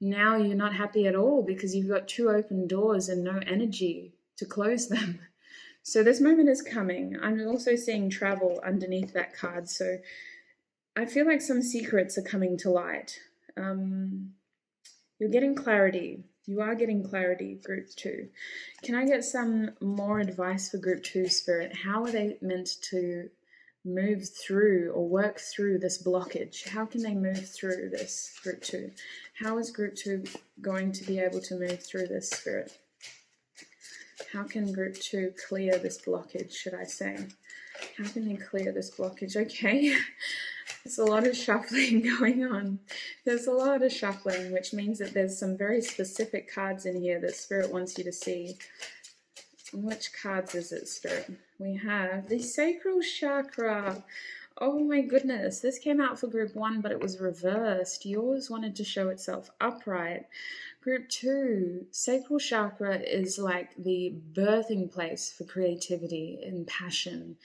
now you're not happy at all because you've got two open doors and no energy to close them. So this moment is coming. I'm also seeing travel underneath that card. So I feel like some secrets are coming to light. You're getting clarity. You are getting clarity, group 2. Can I get some more advice for group 2, Spirit? How are they meant to move through or work through this blockage? How can they move through this, group 2? How is group 2 going to be able to move through this, Spirit? How can group 2 clear this blockage, should I say? How can they clear this blockage? Okay, there's a lot of shuffling going on. There's a lot of shuffling, which means that there's some very specific cards in here that Spirit wants you to see. Which cards is it, Spirit? We have the Sacral Chakra. Oh my goodness, this came out for group 1, but it was reversed. Yours wanted to show itself upright. Group 2, Sacral Chakra is like the birthing place for creativity and passion.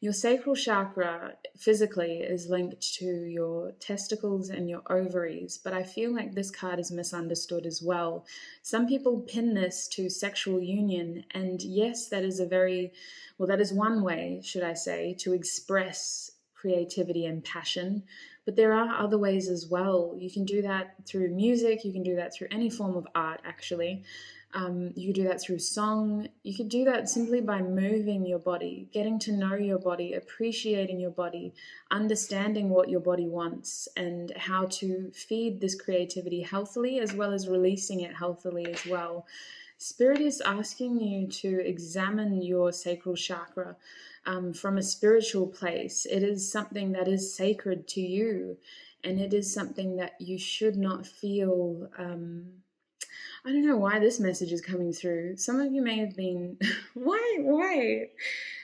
Your sacral chakra physically is linked to your testicles and your ovaries, but I feel like this card is misunderstood as well. Some people pin this to sexual union, and yes, that is that is one way, should I say, to express creativity and passion, but there are other ways as well. You can do that through music, you can do that through any form of art, actually. You could do that through song. You could do that simply by moving your body, getting to know your body, appreciating your body, understanding what your body wants and how to feed this creativity healthily as well as releasing it healthily as well. Spirit is asking you to examine your sacral chakra from a spiritual place. It is something that is sacred to you, and it is something that you should not feel... I don't know why this message is coming through. Some of you may have been... Why?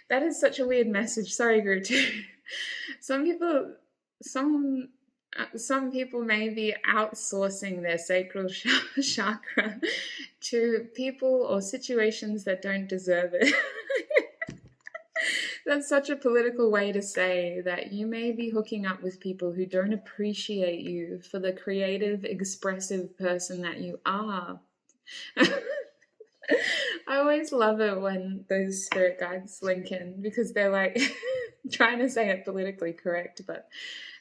That is such a weird message. Sorry, group 2. Some people may be outsourcing their sacral chakra to people or situations that don't deserve it. That's such a political way to say that you may be hooking up with people who don't appreciate you for the creative, expressive person that you are. I always love it when those spirit guides link in because they're like trying to say it politically correct, but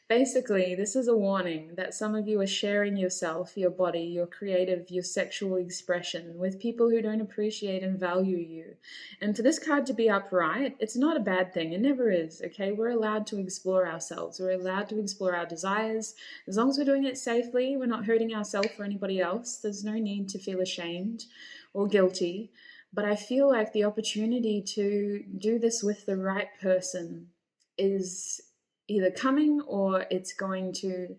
Basically, this is a warning that some of you are sharing yourself, your body, your creative, your sexual expression with people who don't appreciate and value you. And for this card to be upright, it's not a bad thing. It never is, okay? We're allowed to explore ourselves. We're allowed to explore our desires. As long as we're doing it safely, we're not hurting ourselves or anybody else. There's no need to feel ashamed or guilty. But I feel like the opportunity to do this with the right person is either coming, or it's going to,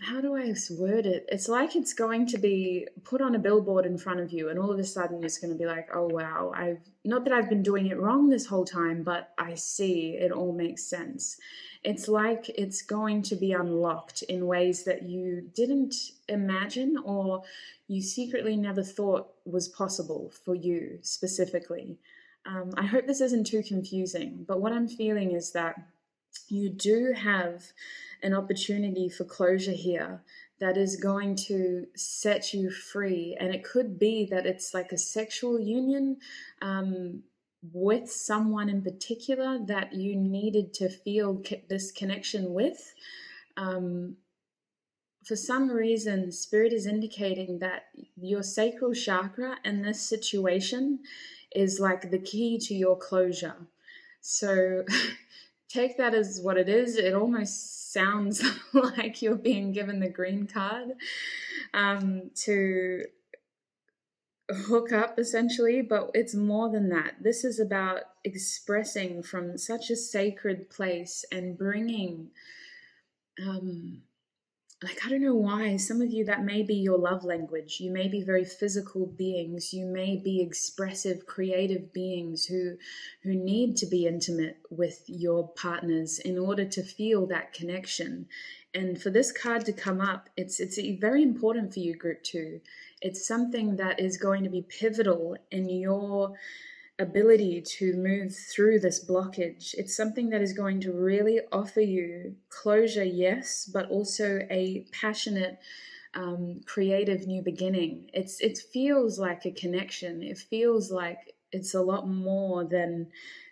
how do I word it? It's like it's going to be put on a billboard in front of you, and all of a sudden it's going to be like, oh wow, not that I've been doing it wrong this whole time, but I see it all makes sense. It's like it's going to be unlocked in ways that you didn't imagine, or you secretly never thought was possible for you specifically. I hope this isn't too confusing, but what I'm feeling is that you do have an opportunity for closure here that is going to set you free. And it could be that it's like a sexual union with someone in particular that you needed to feel this connection with. For some reason, Spirit is indicating that your sacral chakra in this situation is like the key to your closure. So take that as what it is. It almost sounds like you're being given the green card to hook up, essentially, but it's more than that. This is about expressing from such a sacred place and bringing I don't know why, some of you, that may be your love language. You may be very physical beings. You may be expressive, creative beings who need to be intimate with your partners in order to feel that connection. And for this card to come up, it's very important for you, Group 2. It's something that is going to be pivotal in your ability to move through this blockage. It's something that is going to really offer you closure, yes, but also a passionate, creative new beginning. It feels like a connection. It feels like it's a lot more than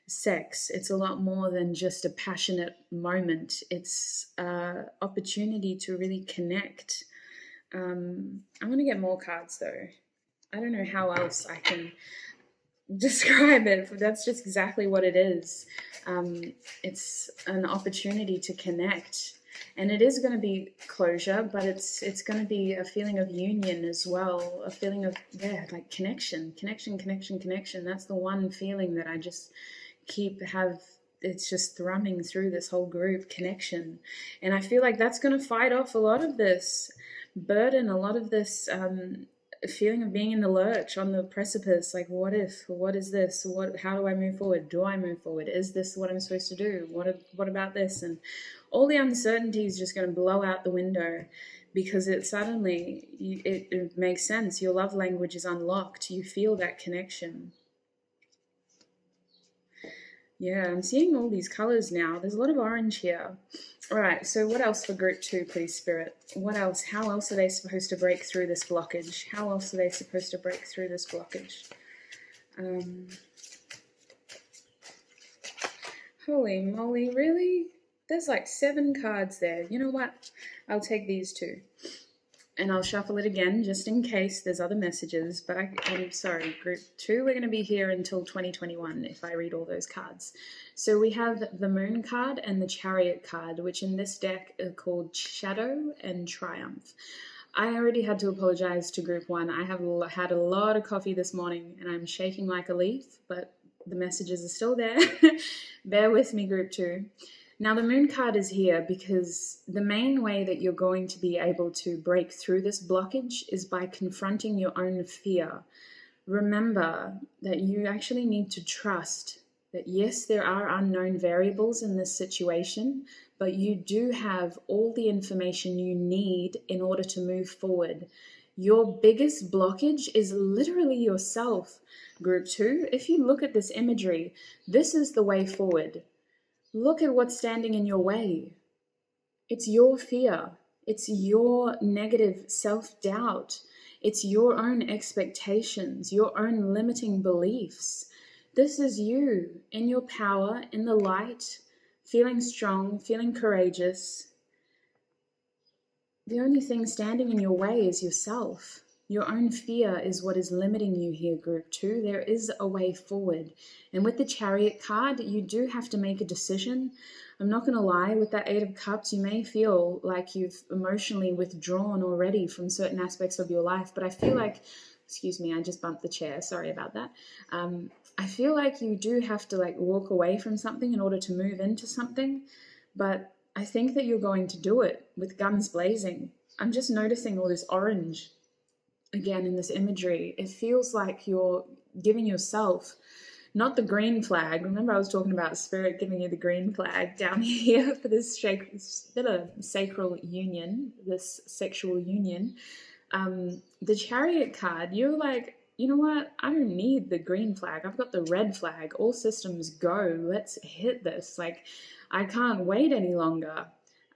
sex. It's a lot more than just a passionate moment. It's an opportunity to really connect. I'm going to get more cards though. I don't know how else I can describe it. That's just exactly what it is. It's an opportunity to connect, and it is going to be closure, but it's going to be a feeling of union as well, a feeling of like connection. That's the one feeling that I just it's just thrumming through this whole group, connection. And I feel like that's going to fight off a lot of this burden, a lot of this feeling of being in the lurch, on the precipice, like what is this, how do I move forward, do I move forward, is this what I'm supposed to do, what about this, and all the uncertainty is just going to blow out the window, because it suddenly it makes sense. Your love language is unlocked. You feel that connection. Yeah, I'm seeing all these colors now. There's a lot of orange here. All right, so what else for Group 2, please, Spirit? What else? How else are they supposed to break through this blockage? How else are they supposed to break through this blockage? Holy moly, really? There's like 7 cards there. You know what? I'll take these 2. And I'll shuffle it again just in case there's other messages. But I'm sorry, Group 2, we're going to be here until 2021 if I read all those cards. So we have the Moon card and the Chariot card, which in this deck are called Shadow and Triumph. I already had to apologize to Group 1. I have had a lot of coffee this morning and I'm shaking like a leaf, but the messages are still there. Bear with me, Group 2. Now, the Moon card is here because the main way that you're going to be able to break through this blockage is by confronting your own fear. Remember that you actually need to trust that, yes, there are unknown variables in this situation, but you do have all the information you need in order to move forward. Your biggest blockage is literally yourself, Group 2. If you look at this imagery, this is the way forward. Look at what's standing in your way. It's your fear. It's your negative self-doubt. It's your own expectations, your own limiting beliefs. This is you in your power, in the light, feeling strong, feeling courageous. The only thing standing in your way is yourself. Your own fear is what is limiting you here, Group 2. There is a way forward. And with the Chariot card, you do have to make a decision. I'm not going to lie, with that Eight of Cups, you may feel like you've emotionally withdrawn already from certain aspects of your life. But I feel like, excuse me, I just bumped the chair. Sorry about that. I feel like you do have to walk away from something in order to move into something. But I think that you're going to do it with guns blazing. I'm just noticing all this orange again in this imagery. It feels like you're giving yourself not the green flag. Remember I was talking about spirit giving you the green flag down here for this sacral union, this sexual union. The Chariot card, you're like, you know what? I don't need the green flag. I've got the red flag. All systems go. Let's hit this. I can't wait any longer.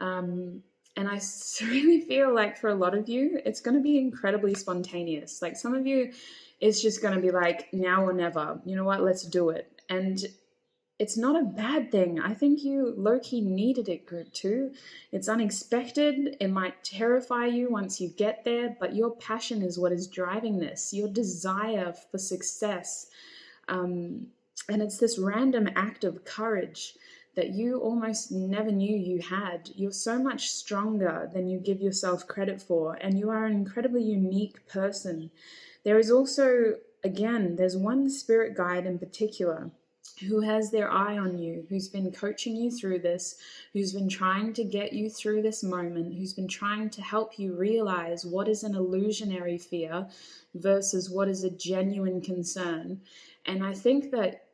And I really feel like for a lot of you, it's going to be incredibly spontaneous. Some of you, it's just going to be now or never. You know what? Let's do it. And it's not a bad thing. I think you low-key needed it, Group 2. It's unexpected. It might terrify you once you get there, but your passion is what is driving this, your desire for success. And it's this random act of courage that you almost never knew you had. You're so much stronger than you give yourself credit for, and you are an incredibly unique person. There is also, again, there's one spirit guide in particular who has their eye on you, who's been coaching you through this, who's been trying to get you through this moment, who's been trying to help you realize what is an illusionary fear versus what is a genuine concern. And I think that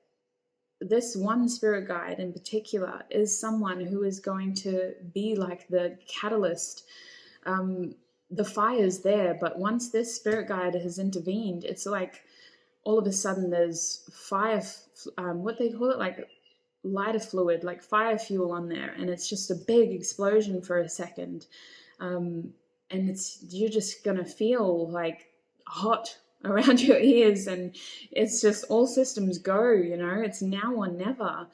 this one spirit guide in particular is someone who is going to be like the catalyst. The fire's there, but once this spirit guide has intervened, it's like all of a sudden there's fire, what they call it, lighter fluid, fire fuel on there, and it's just a big explosion for a second. And you're just gonna feel hot around your ears, and it's just all systems go, it's now or never.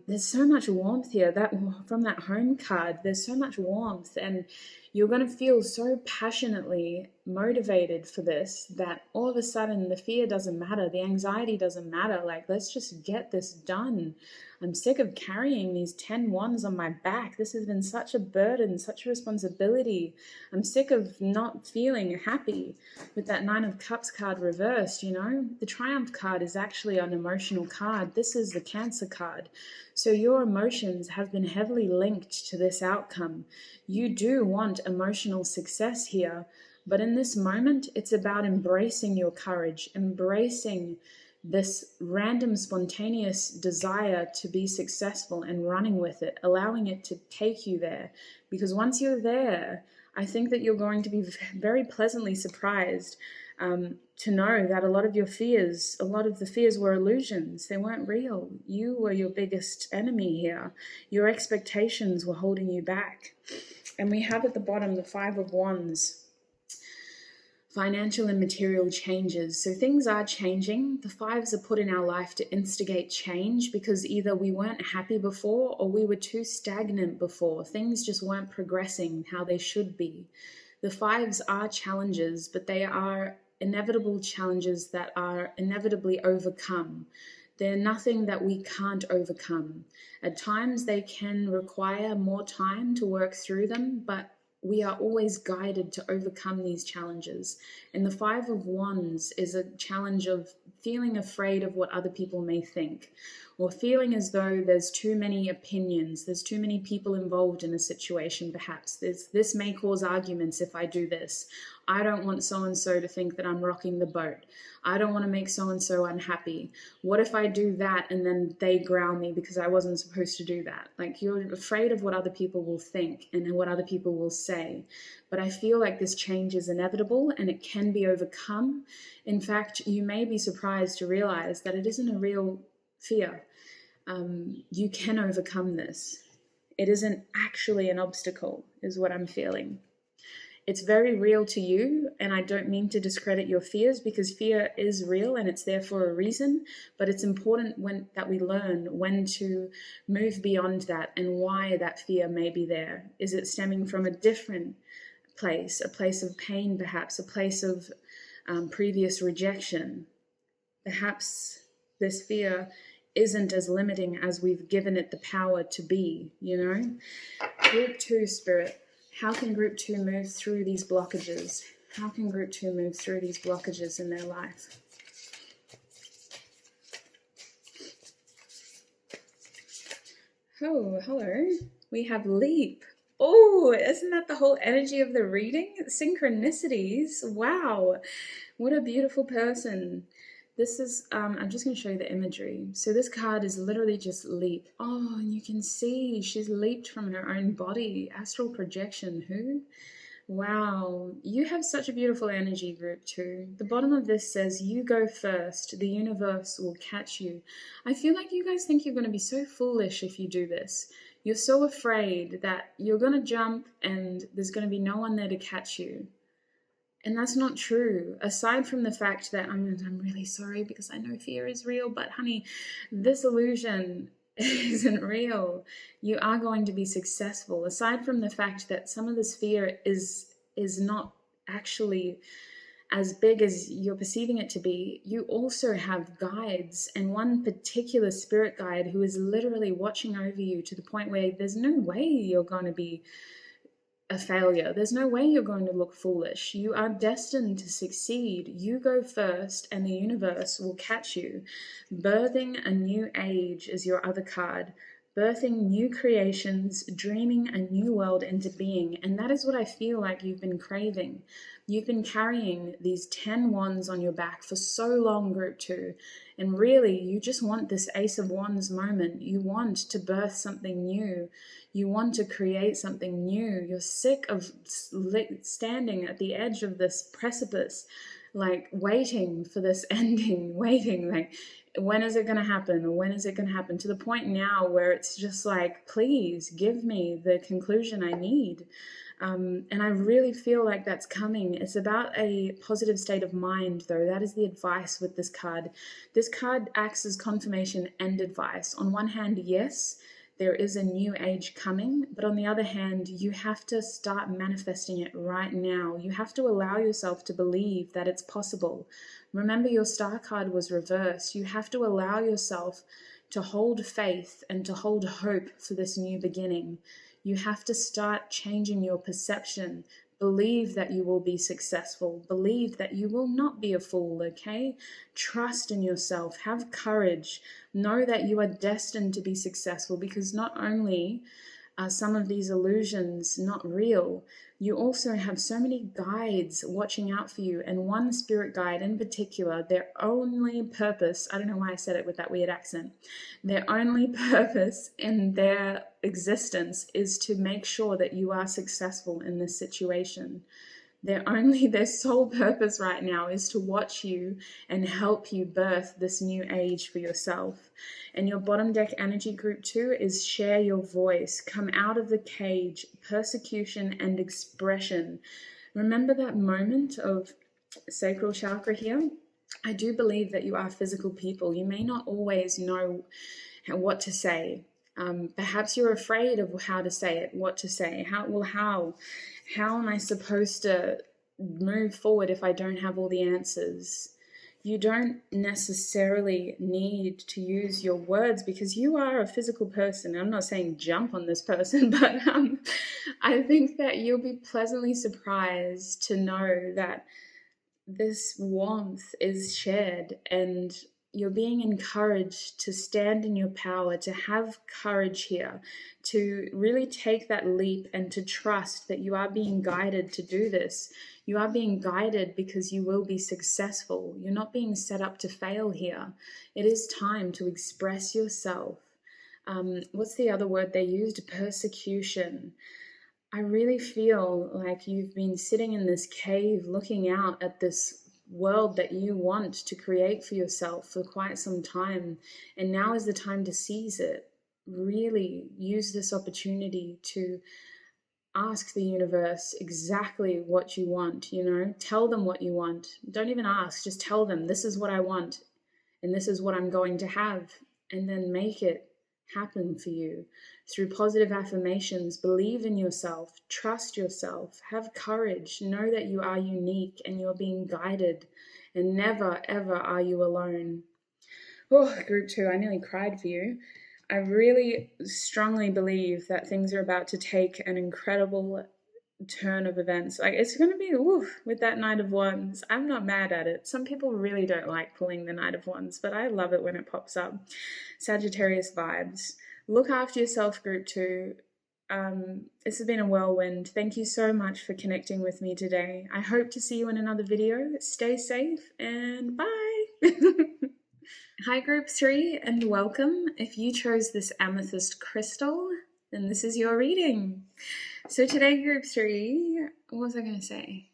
There's so much warmth here, that from that home card, there's so much warmth, and you're going to feel so passionately motivated for this that all of a sudden the fear doesn't matter, the anxiety doesn't matter. Let's just get this done. I'm sick of carrying these 10 wands on my back. This has been such a burden, such a responsibility. I'm sick of not feeling happy with that 9 of Cups card reversed, The Triumph card is actually an emotional card. This is the Cancer card. So your emotions have been heavily linked to this outcome. You do want emotional success here, but in this moment, it's about embracing your courage, embracing this random spontaneous desire to be successul and running with it, allowing it to take you there. Because once you're there, I think that you're going to be very pleasantly surprised to know that a lot of the fears were illusions. They weren't real. You were your biggest enemy here. Your expectations were holding you back. And we have at the bottom the 5 of Wands. Financial and material changes. So things are changing. The 5s are put in our life to instigate change because either we weren't happy before or we were too stagnant before. Things just weren't progressing how they should be. The 5s are challenges, but they are inevitable challenges that are inevitably overcome. They're nothing that we can't overcome. At times they can require more time to work through them, but we are always guided to overcome these challenges. And the 5 of Wands is a challenge of feeling afraid of what other people may think, or feeling as though there's too many opinions, there's too many people involved in a situation perhaps. This may cause arguments if I do this. I don't want so-and-so to think that I'm rocking the boat. I don't want to make so-and-so unhappy. What if I do that and then they growl me because I wasn't supposed to do that? You're afraid of what other people will think and what other people will say. But I feel like this change is inevitable and it can be overcome. In fact, you may be surprised to realize that it isn't a real fear. You can overcome this. It isn't actually an obstacle, is what I'm feeling. It's very real to you, and I don't mean to discredit your fears, because fear is real and it's there for a reason, but it's important that we learn when to move beyond that and why that fear may be there. Is it stemming from a different place, a place of pain perhaps, a place of previous rejection? Perhaps this fear isn't as limiting as we've given it the power to be, you know? Group 2, Spirit. How can Group 2 move through these blockages? How can Group 2 move through these blockages in their life? Oh, hello. We have Leap. Oh, isn't that the whole energy of the reading? Synchronicities. Wow. What a beautiful person. This is, I'm just going to show you the imagery. So this card is literally just leap. Oh, and you can see she's leaped from her own body. Astral projection. Who? Wow. You have such a beautiful energy, Group 2. The bottom of this says, you go first. The universe will catch you. I feel like you guys think you're going to be so foolish if you do this. You're so afraid that you're going to jump and there's going to be no one there to catch you. And that's not true. Aside from the fact that I'm really sorry because I know fear is real, but honey, this illusion isn't real. You are going to be successful. Aside from the fact that some of this fear is not actually as big as you're perceiving it to be, you also have guides, and one particular spirit guide who is literally watching over you to the point where there's no way you're going to be a failure. There's no way you're going to look foolish. You are destined to succeed. You go first and the universe will catch you. Birthing a new age is your other card. Birthing new creations, dreaming a new world into being. And that is what I feel like you've been craving. You've been carrying these 10 wands on your back for so long, Group 2. And really, you just want this Ace of Wands moment. You want to birth something new. You want to create something new. You're sick of standing at the edge of this precipice, like waiting for this ending, waiting, like, when is it going to happen? When is it going to happen? To the point now where it's just like, please give me the conclusion I need. And I really feel like that's coming. It's about a positive state of mind, though. That is the advice with this card. This card acts as confirmation and advice. On one hand, yes, there is a new age coming, but on the other hand, you have to start manifesting it right now. You have to allow yourself to believe that it's possible. Remember, your star card was reversed. You have to allow yourself to hold faith and to hold hope for this new beginning. You have to start changing your perception. Believe that you will be successful. Believe that you will not be a fool, okay? Trust in yourself. Have courage. Know that you are destined to be successful, because not only are some of these illusions not real, you also have so many guides watching out for you. And one spirit guide in particular, their only purpose, I don't know why I said it with that weird accent, their only purpose in their existence is to make sure that you are successful in this situation. Their sole purpose right now is to watch you and help you birth this new age for yourself. And your bottom deck energy, Group 2, is share your voice. Come out of the cage, persecution and expression. Remember that moment of sacral chakra here? I do believe that you are physical people. You may not always know what to say. Perhaps you're afraid of how to say it, what to say. How am I supposed to move forward if I don't have all the answers? You don't necessarily need to use your words because you are a physical person. I'm not saying jump on this person, but I think that you'll be pleasantly surprised to know that this warmth is shared and you're being encouraged to stand in your power, to have courage here, to really take that leap and to trust that you are being guided to do this. You are being guided because you will be successful. You're not being set up to fail here. It is time to express yourself. What's the other word they used? Persecution. I really feel like you've been sitting in this cave looking out at this world that you want to create for yourself for quite some time, and now is the time to seize it. Really use this opportunity to ask the universe exactly what you want, tell them what you want. Don't even ask, just tell them, this is what I want and this is what I'm going to have, and then make it happen for you through positive affirmations. Believe in yourself, trust yourself, have courage, know that you are unique and you're being guided, and never ever are you alone. Oh, group 2, I nearly cried for you. I really strongly believe that things are about to take an incredible turn of events. Like, it's going to be with that Knight of Wands. I'm not mad at it. Some people really don't like pulling the Knight of Wands, but I love it when it pops up. Sagittarius vibes. Look after yourself, group 2. This has been a whirlwind. Thank you so much for connecting with me today. I hope to see you in another video. Stay safe and bye. Hi group 3 and welcome. If you chose this amethyst crystal, then this is your reading. So today group 3, what was I going to say?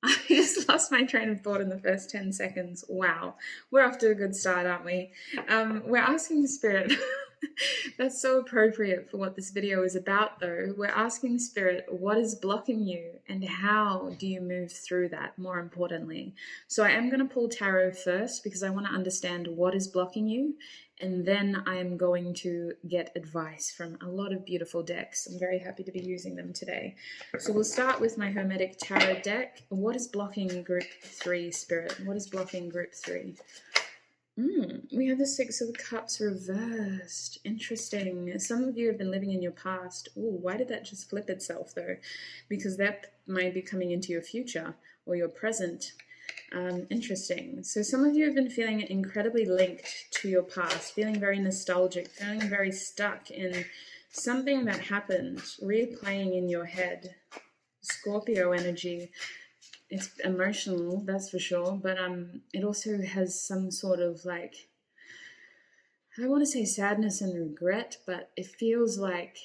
I just lost my train of thought in the first 10 seconds. Wow, we're off to a good start, aren't we? We're asking the Spirit. That's so appropriate for what this video is about, though. We're asking Spirit, what is blocking you and how do you move through that, more importantly? So I am going to pull tarot first because I want to understand what is blocking you, and then I am going to get advice from a lot of beautiful decks. I'm very happy to be using them today. So we'll start with my Hermetic tarot deck. What is blocking group 3, Spirit? What is blocking group 3? We have the 6 of Cups reversed. Interesting. Some of you have been living in your past. Why did that just flip itself, though? Because that might be coming into your future or your present. Interesting. So some of you have been feeling incredibly linked to your past, feeling very nostalgic, feeling very stuck in something that happened, replaying in your head. Scorpio energy. It's emotional, that's for sure, but it also has some sort of, like, I want to say sadness and regret, but it feels like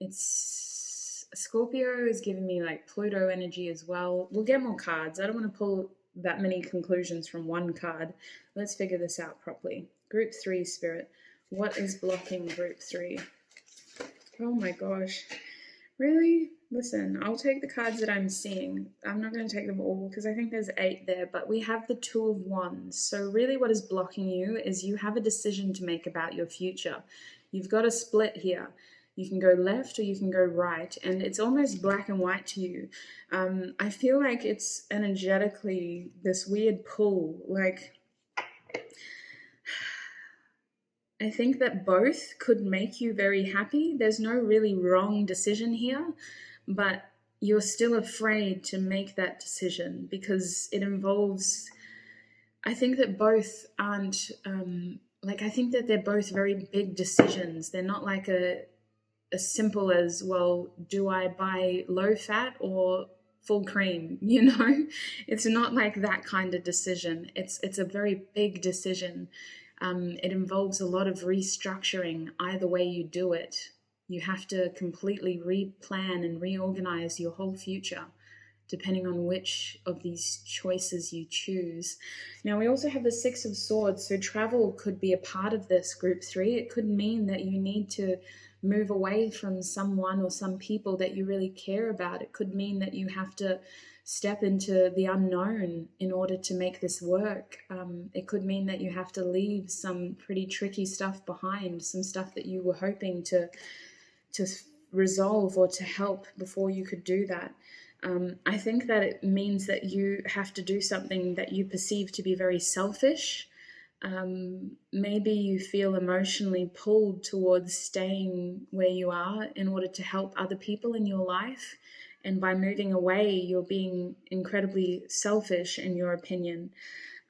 it's Scorpio is giving me like Pluto energy as well. We'll get more cards. I don't want to pull that many conclusions from one card. Let's figure this out properly. Group 3, Spirit. What is blocking group 3? Oh my gosh. Really? Listen, I'll take the cards that I'm seeing. I'm not going to take them all because I think there's 8 there, but we have the 2 of Wands. So really what is blocking you is you have a decision to make about your future. You've got a split here. You can go left or you can go right, and it's almost black and white to you. I feel like it's energetically this weird pull, like I think that both could make you very happy. There's no really wrong decision here, but you're still afraid to make that decision because it involves, I think that both aren't, I think that they're both very big decisions. They're not like as simple as, well, do I buy low fat or full cream? It's not like that kind of decision. It's a very big decision. It involves a lot of restructuring either way you do it. You have to completely replan and reorganize your whole future, depending on which of these choices you choose. Now, we also have the 6 of Swords, so travel could be a part of this, group 3. It could mean that you need to move away from someone or some people that you really care about. It could mean that you have to step into the unknown in order to make this work. It could mean that you have to leave some pretty tricky stuff behind, some stuff that you were hoping to resolve or to help before you could do that. I think that it means that you have to do something that you perceive to be very selfish. Maybe you feel emotionally pulled towards staying where you are in order to help other people in your life. And by moving away, you're being incredibly selfish in your opinion.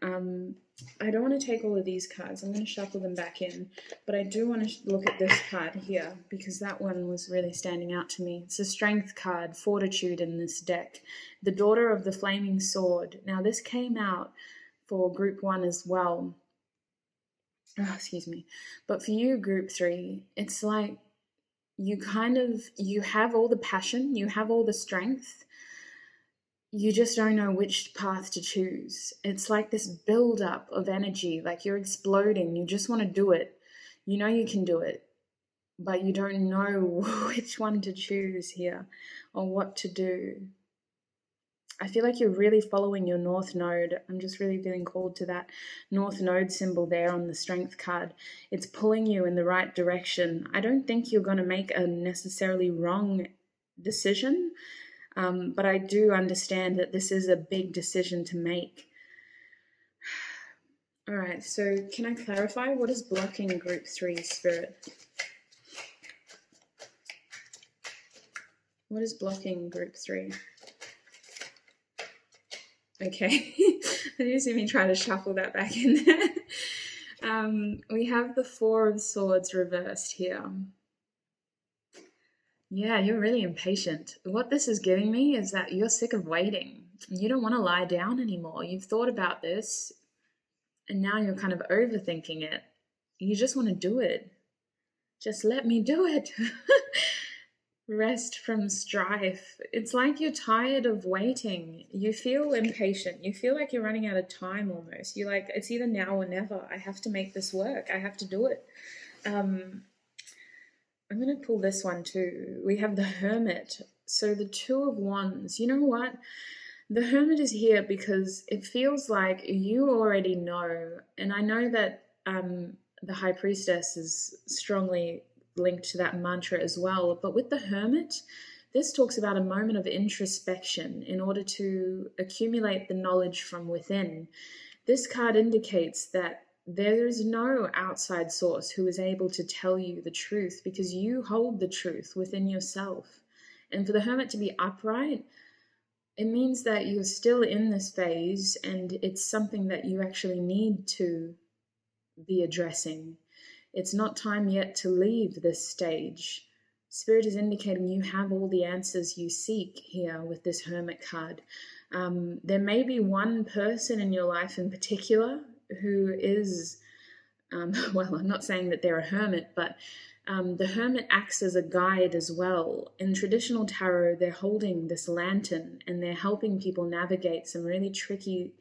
I don't want to take all of these cards. I'm going to shuffle them back in. But I do want to look at this card here because that one was really standing out to me. It's a strength card, fortitude in this deck. The Daughter of the Flaming Sword. Now, this came out for group 1 as well. Oh, excuse me. But for you, group 3, it's like you have all the passion, you have all the strength, you just don't know which path to choose. It's like this build-up of energy, like you're exploding, you just want to do it. You know you can do it, but you don't know which one to choose here or what to do. I feel like you're really following your North Node. I'm just really feeling called to that North Node symbol there on the Strength card. It's pulling you in the right direction. I don't think you're going to make a necessarily wrong decision, but I do understand that this is a big decision to make. All right, so can I clarify what is blocking Group 3, Spirit? What is blocking Group 3? Okay, I do see me try to shuffle that back in there. We have the Four of Swords reversed here. Yeah, you're really impatient. What this is giving me is that you're sick of waiting. You don't want to lie down anymore. You've thought about this, and now you're kind of overthinking it. You just want to do it. Just let me do it. Rest from strife. It's like you're tired of waiting. You feel impatient. You feel like you're running out of time almost. You're like, it's either now or never. I have to make this work. I have to do it. I'm going to pull this one too. We have the Hermit. So the Two of Wands. You know what? The Hermit is here because it feels like you already know. And I know that the High Priestess is strongly linked to that mantra as well. But with the Hermit, this talks about a moment of introspection in order to accumulate the knowledge from within. This card indicates that there is no outside source who is able to tell you the truth because you hold the truth within yourself. And for the Hermit to be upright, it means that you're still in this phase and it's something that you actually need to be addressing. It's not time yet to leave this stage. Spirit is indicating you have all the answers you seek here with this Hermit card. There may be one person in your life in particular who is, well, I'm not saying that they're a hermit, but the Hermit acts as a guide as well. In traditional tarot, they're holding this lantern and they're helping people navigate some really tricky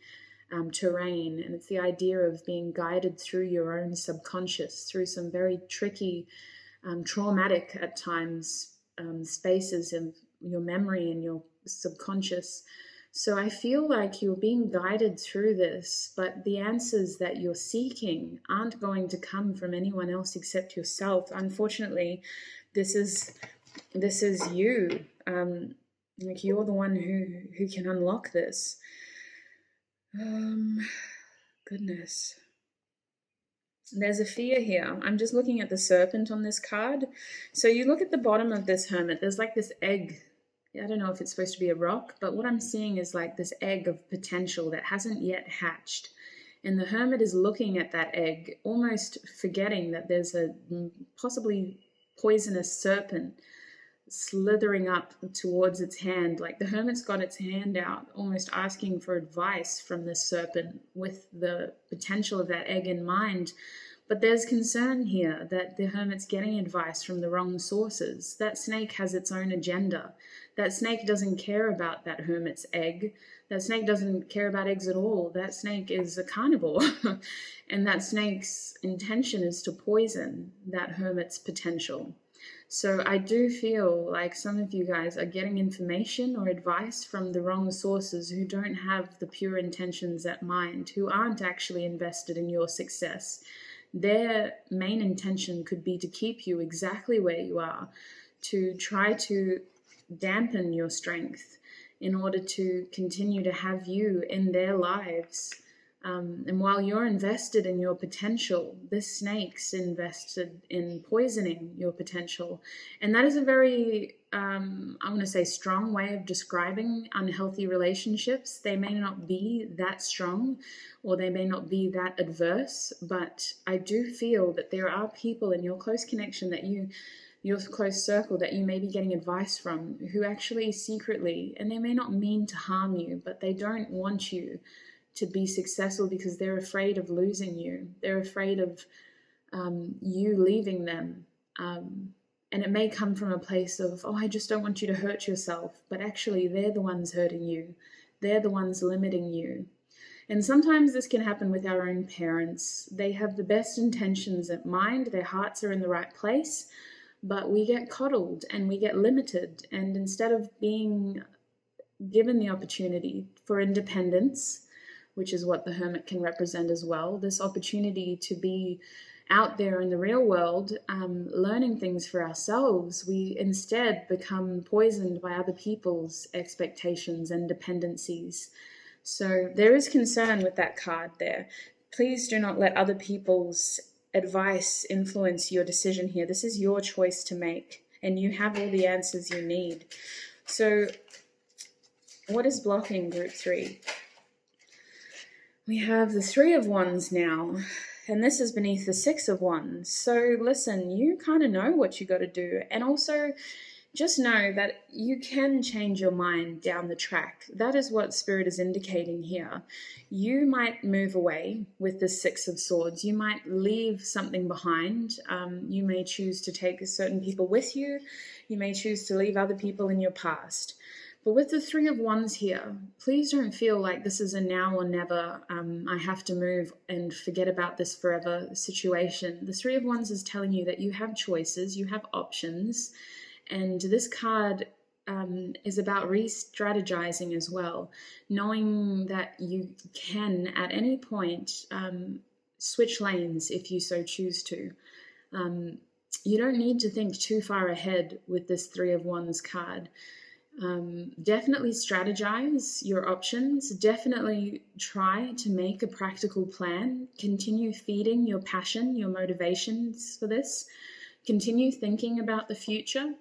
terrain, and it's the idea of being guided through your own subconscious, through some very tricky, traumatic at times spaces of your memory and your subconscious. So I feel like you're being guided through this, but the answers that you're seeking aren't going to come from anyone else except yourself. Unfortunately, this is you. Like you're the one who can unlock this. Goodness. There's a fear here. I'm just looking at the serpent on this card. So you look at the bottom of this Hermit, there's like this egg. I don't know if it's supposed to be a rock, but what I'm seeing is like this egg of potential that hasn't yet hatched. And the Hermit is looking at that egg, almost forgetting that there's a possibly poisonous serpent slithering up towards its hand. Like the Hermit's got its hand out, almost asking for advice from this serpent with the potential of that egg in mind. But there's concern here that the Hermit's getting advice from the wrong sources. That snake has its own agenda. That snake doesn't care about that Hermit's egg. That snake doesn't care about eggs at all. That snake is a carnivore. And that snake's intention is to poison that Hermit's potential. So I do feel like some of you guys are getting information or advice from the wrong sources who don't have the pure intentions at mind, who aren't actually invested in your success. Their main intention could be to keep you exactly where you are, to try to dampen your strength in order to continue to have you in their lives. And while you're invested in your potential, this snake's invested in poisoning your potential. And that is a very, I want to say, strong way of describing unhealthy relationships. They may not be that strong or they may not be that adverse, but I do feel that there are people in your close connection that your close circle that you may be getting advice from who actually secretly, and they may not mean to harm you, but they don't want you to be successful because they're afraid of losing you. They're afraid of you leaving them. And it may come from a place of, oh, I just don't want you to hurt yourself. But actually, they're the ones hurting you. They're the ones limiting you. And sometimes this can happen with our own parents. They have the best intentions at mind. Their hearts are in the right place. but we get coddled and we get limited. And instead of being given the opportunity for independence, which is what the hermit can represent as well, this opportunity to be out there in the real world, learning things for ourselves, we instead become poisoned by other people's expectations and dependencies. So there is concern with that card there. Please do not let other people's advice influence your decision here. This is your choice to make, and you have all the answers you need. So what is blocking group 3? We have the 3 of Wands now, and this is beneath the 6 of Wands. So listen, you kind of know what you got to do, and also just know that you can change your mind down the track. That is what Spirit is indicating here. You might move away with the 6 of Swords. You might leave something behind. You may choose to take certain people with you. You may choose to leave other people in your past. But with the 3 of Wands here, please don't feel like this is a now or never, I have to move and forget about this forever situation. The 3 of Wands is telling you that you have choices, you have options, and this card is about re-strategizing as well, knowing that you can at any point switch lanes if you so choose to. You don't need to think too far ahead with this 3 of Wands card. Definitely strategize your options. Definitely try to make a practical plan. Continue feeding your passion, your motivations for this. Continue thinking about the future,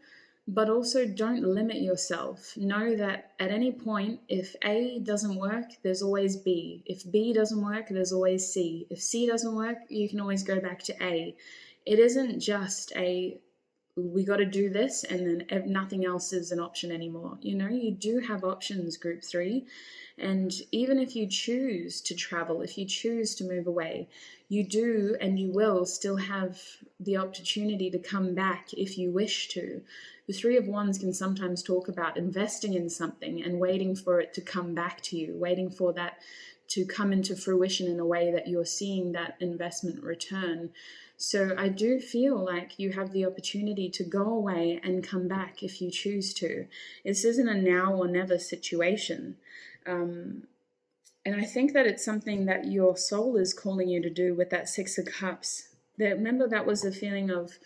but also don't limit yourself. Know that at any point, if A doesn't work, there's always B. If B doesn't work, there's always C. If C doesn't work, you can always go back to A. It isn't just we got to do this and then nothing else is an option anymore. You know, you do have options, group 3. And even if you choose to travel, if you choose to move away, you do and you will still have the opportunity to come back if you wish to. The 3 of Wands can sometimes talk about investing in something and waiting for it to come back to you, waiting for that to come into fruition in a way that you're seeing that investment return. So I do feel like you have the opportunity to go away and come back if you choose to. This isn't a now or never situation. And I think that it's something that your soul is calling you to do with that 6 of Cups. Remember, that was the feeling of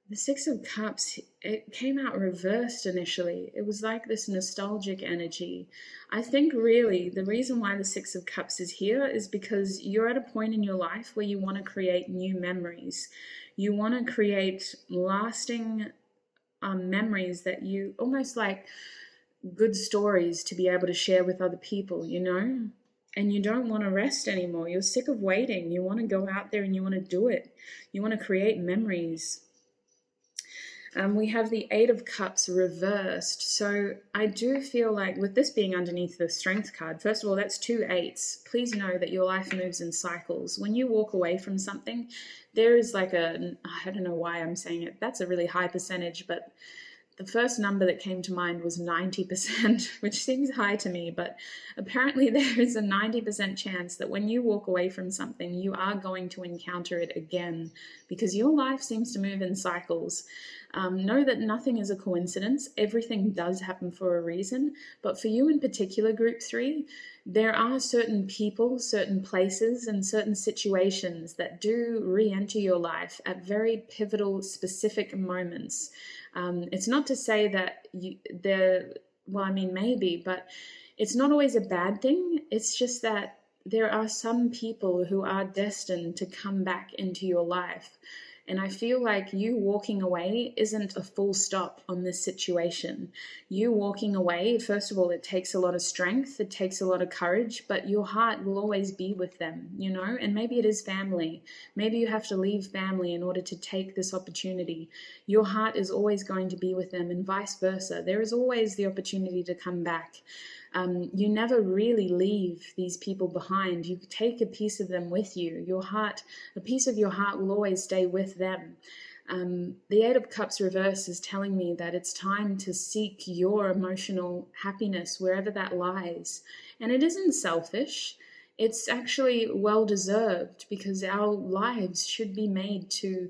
the 6 of Cups. It came out reversed initially. It was like this nostalgic energy. I think really the reason why the 6 of Cups is here is because you're at a point in your life where you want to create new memories. You want to create lasting memories that you almost like good stories to be able to share with other people, you know? And you don't want to rest anymore. You're sick of waiting. You want to go out there and you want to do it. You want to create memories. We have the 8 of Cups reversed. So I do feel like with this being underneath the Strength card, first of all, that's 2 8s. Please know that your life moves in cycles. When you walk away from something, there is like I don't know why I'm saying it. That's a really high percentage, but the first number that came to mind was 90%, which seems high to me, but apparently there is a 90% chance that when you walk away from something, you are going to encounter it again, because your life seems to move in cycles. Know that nothing is a coincidence. Everything does happen for a reason, but for you in particular, group 3, there are certain people, certain places, and certain situations that do re-enter your life at very pivotal, specific moments. It's not to say that maybe, but it's not always a bad thing. It's just that there are some people who are destined to come back into your life. And I feel like you walking away isn't a full stop on this situation. You walking away, first of all, it takes a lot of strength, it takes a lot of courage, but your heart will always be with them, you know? And maybe it is family. Maybe you have to leave family in order to take this opportunity. Your heart is always going to be with them, and vice versa. There is always the opportunity to come back. You never really leave these people behind. You take a piece of them with you. Your heart, a piece of your heart will always stay with them. The 8 of Cups reverse is telling me that it's time to seek your emotional happiness wherever that lies. And it isn't selfish. It's actually well-deserved, because our lives should be made to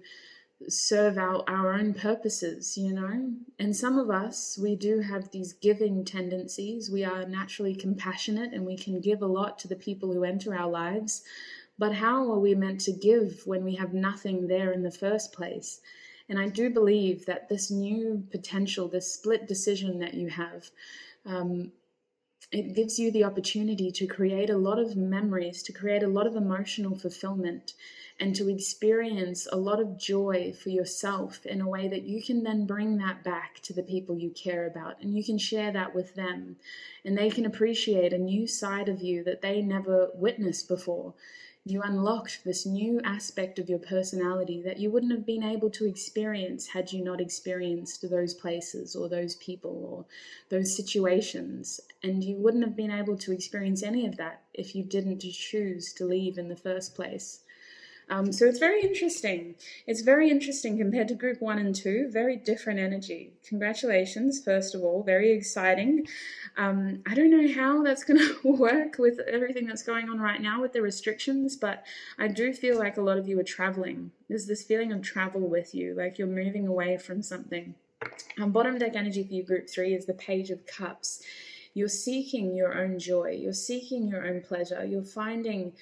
serve our own purposes, you know. And some of us, we do have these giving tendencies. We are naturally compassionate and we can give a lot to the people who enter our lives. But how are we meant to give when we have nothing there in the first place? And I do believe that this new potential, this split decision that you have, it gives you the opportunity to create a lot of memories, to create a lot of emotional fulfillment, and to experience a lot of joy for yourself in a way that you can then bring that back to the people you care about, and you can share that with them, and they can appreciate a new side of you that they never witnessed before. You unlocked this new aspect of your personality that you wouldn't have been able to experience had you not experienced those places or those people or those situations. And you wouldn't have been able to experience any of that if you didn't choose to leave in the first place. So it's very interesting. It's very interesting compared to group 1 and 2. Very different energy. Congratulations, first of all. Very exciting. I don't know how that's going to work with everything that's going on right now with the restrictions, but I do feel like a lot of you are traveling. There's this feeling of travel with you, like you're moving away from something. Bottom deck energy for you, group 3, is the Page of Cups. You're seeking your own joy. You're seeking your own pleasure. You're finding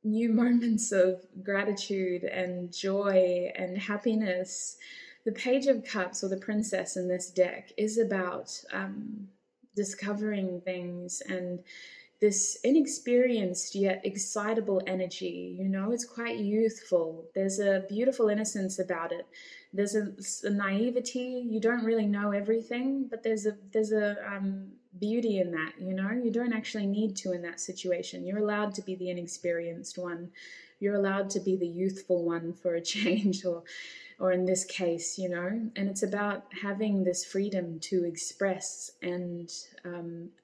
new moments of gratitude and joy and happiness. The Page of Cups, or the Princess in this deck, is about discovering things and this inexperienced yet excitable energy. You know, it's quite youthful. There's a beautiful innocence about it. There's a naivety. You don't really know everything, but there's a beauty in that. You know, you don't actually need to in that situation. You're allowed to be the inexperienced one. You're allowed to be the youthful one for a change, or in this case, you know. And it's about having this freedom to express and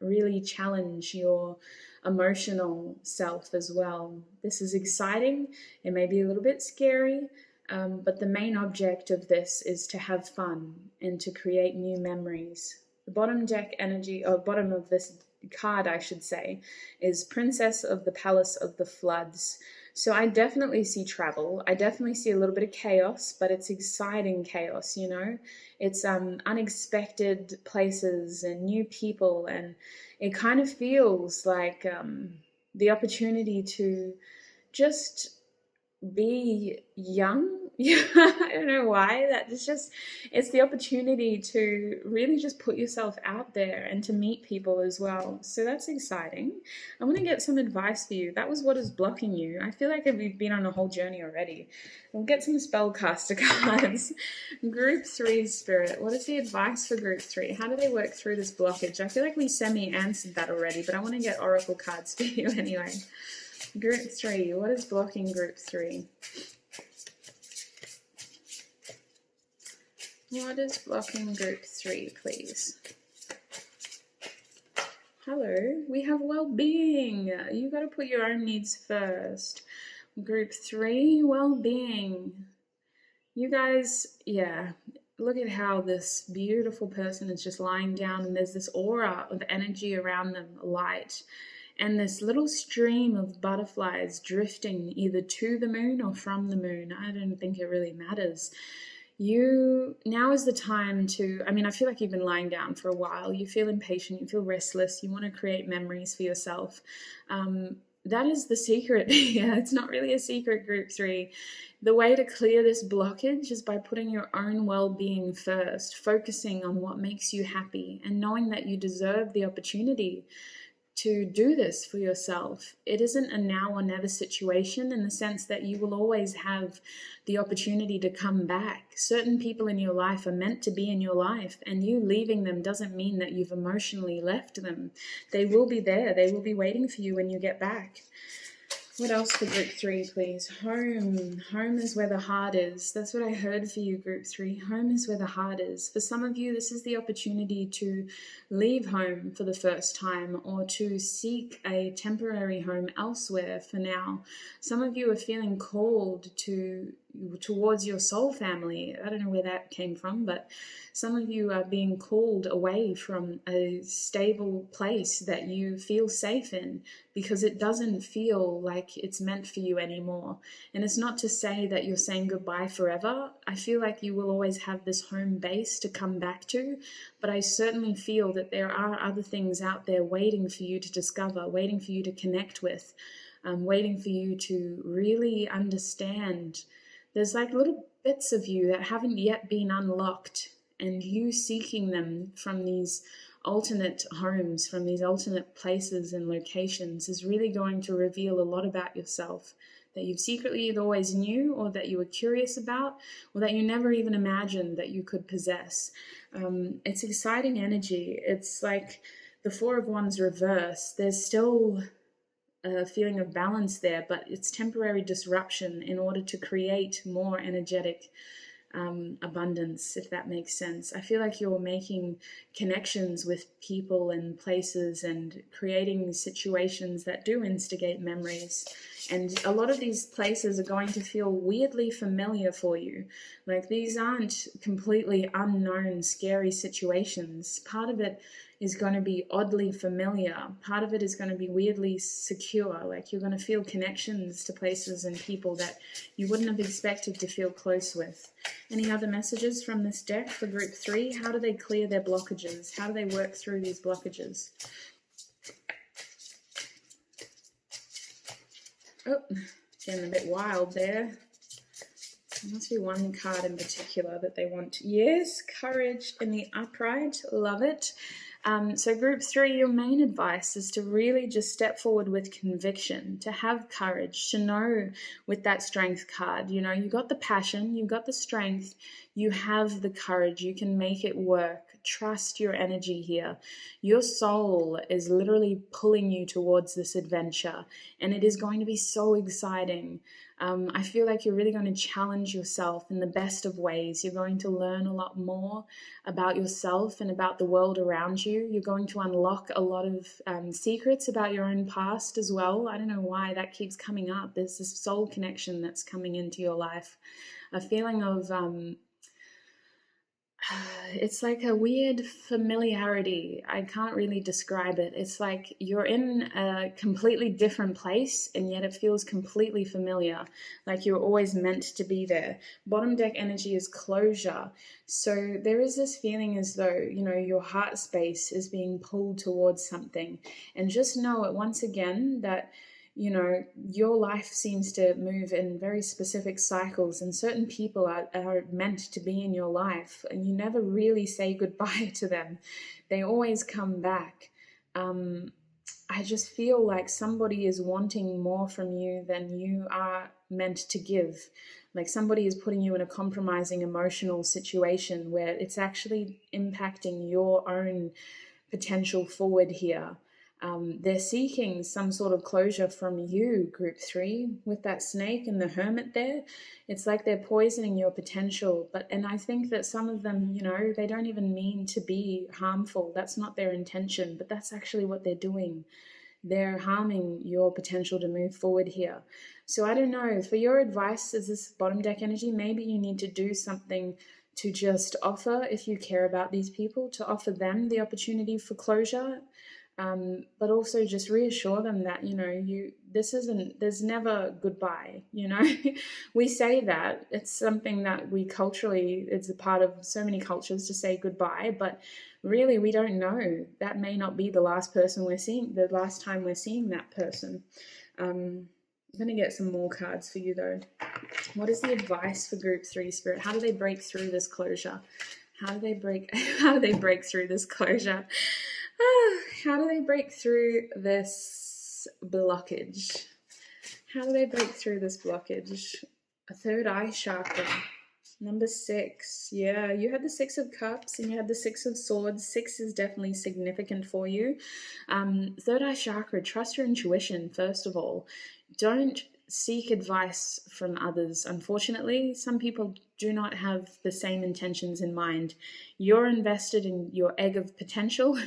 really challenge your emotional self as well. This is exciting. It may be a little bit scary, but the main object of this is to have fun and to create new memories. The bottom deck energy, or bottom of this card, I should say, is Princess of the Palace of the Floods. So I definitely see travel. I definitely see a little bit of chaos, but it's exciting chaos, you know. It's unexpected places and new people, and it kind of feels like the opportunity to just be young. I don't know why. It's the opportunity to really just put yourself out there and to meet people as well. So that's exciting. I want to get some advice for you. That was what is blocking you. I feel like we've been on a whole journey already. We'll get some spellcaster cards. Group 3 Spirit. What is the advice for Group 3? How do they work through this blockage? I feel like we semi-answered that already, but I want to get oracle cards for you anyway. Group 3. What is blocking Group 3? What is blocking Group 3, please? Hello, we have well-being. You got to put your own needs first. Group 3, well-being. You guys, yeah, look at how this beautiful person is just lying down, and there's this aura of energy around them, light, and this little stream of butterflies drifting either to the moon or from the moon. I don't think it really matters. Now is the time to, I feel like you've been lying down for a while. You feel impatient, you feel restless, you want to create memories for yourself. That is the secret. Yeah, it's not really a secret, Group 3. The way to clear this blockage is by putting your own well-being first, focusing on what makes you happy, and knowing that you deserve the opportunity to do this for yourself. It isn't a now or never situation, in the sense that you will always have the opportunity to come back. Certain people in your life are meant to be in your life, and you leaving them doesn't mean that you've emotionally left them. They will be there. They will be waiting for you when you get back. What else for Group 3, please? Home. Home is where the heart is. That's what I heard for you, Group 3. Home is where the heart is. For some of you, this is the opportunity to leave home for the first time, or to seek a temporary home elsewhere for now. Some of you are feeling called to towards your soul family. I don't know where that came from, but some of you are being called away from a stable place that you feel safe in because it doesn't feel like it's meant for you anymore. And it's not to say that you're saying goodbye forever. I feel like you will always have this home base to come back to, but I certainly feel that there are other things out there waiting for you to discover, waiting for you to connect with, waiting for you to really understand. There's like little bits of you that haven't yet been unlocked, and you seeking them from these alternate homes, from these alternate places and locations is really going to reveal a lot about yourself that you secretly either always knew, or that you were curious about, or that you never even imagined that you could possess. It's exciting energy. It's like the Four of Wands reverse. There's still a feeling of balance there, but it's temporary disruption in order to create more energetic abundance, if that makes sense. I feel like you're making connections with people and places and creating situations that do instigate memories. And a lot of these places are going to feel weirdly familiar for you. Like, these aren't completely unknown, scary situations. Part of it is going to be oddly familiar. Part of it is going to be weirdly secure. Like, you're going to feel connections to places and people that you wouldn't have expected to feel close with. Any other messages from this deck for group 3? How do they clear their blockages? How do they work through these blockages? Oh, getting a bit wild there. There must be one card in particular that they want. Yes, courage in the upright. Love it. So group 3, your main advice is to really just step forward with conviction, to have courage, to know with that strength card, you know, you got the passion, you got the strength, you have the courage, you can make it work. Trust your energy here. Your soul is literally pulling you towards this adventure, and it is going to be so exciting. I feel like you're really going to challenge yourself in the best of ways. You're going to learn a lot more about yourself and about the world around you. You're going to unlock a lot of secrets about your own past as well. I don't know why that keeps coming up. There's this soul connection that's coming into your life. A feeling of it's like a weird familiarity. I can't really describe it. It's like you're in a completely different place, and yet it feels completely familiar, like you're always meant to be there. Bottom deck energy is closure. So there is this feeling as though, you know, your heart space is being pulled towards something. And just know it once again that, you know, your life seems to move in very specific cycles, and certain people are meant to be in your life, and you never really say goodbye to them. They always come back. I just feel like somebody is wanting more from you than you are meant to give. Like, somebody is putting you in a compromising emotional situation where it's actually impacting your own potential forward here. They're seeking some sort of closure from you, group 3, with that snake and the hermit there. It's like they're poisoning your potential. And I think that some of them, you know, they don't even mean to be harmful. That's not their intention, but that's actually what they're doing. They're harming your potential to move forward here. So I don't know, for your advice as this bottom deck energy, maybe you need to do something to just offer, if you care about these people, to offer them the opportunity for closure. But also just reassure them that, you know, there's never goodbye, you know. We say that, it's something that we culturally, it's a part of so many cultures to say goodbye, but really we don't know. That may not be the last time we're seeing that person. I'm going to get some more cards for you though. What is the advice for group 3, Spirit? How do they break through this closure? How do they break through this closure? How do they break through this blockage? How do they break through this blockage? A third eye chakra. Number 6. Yeah, you had the 6 of Cups and you had the 6 of Swords. 6 is definitely significant for you. Third eye chakra, trust your intuition, first of all. Don't seek advice from others. Unfortunately, some people do not have the same intentions in mind. You're invested in your egg of potential.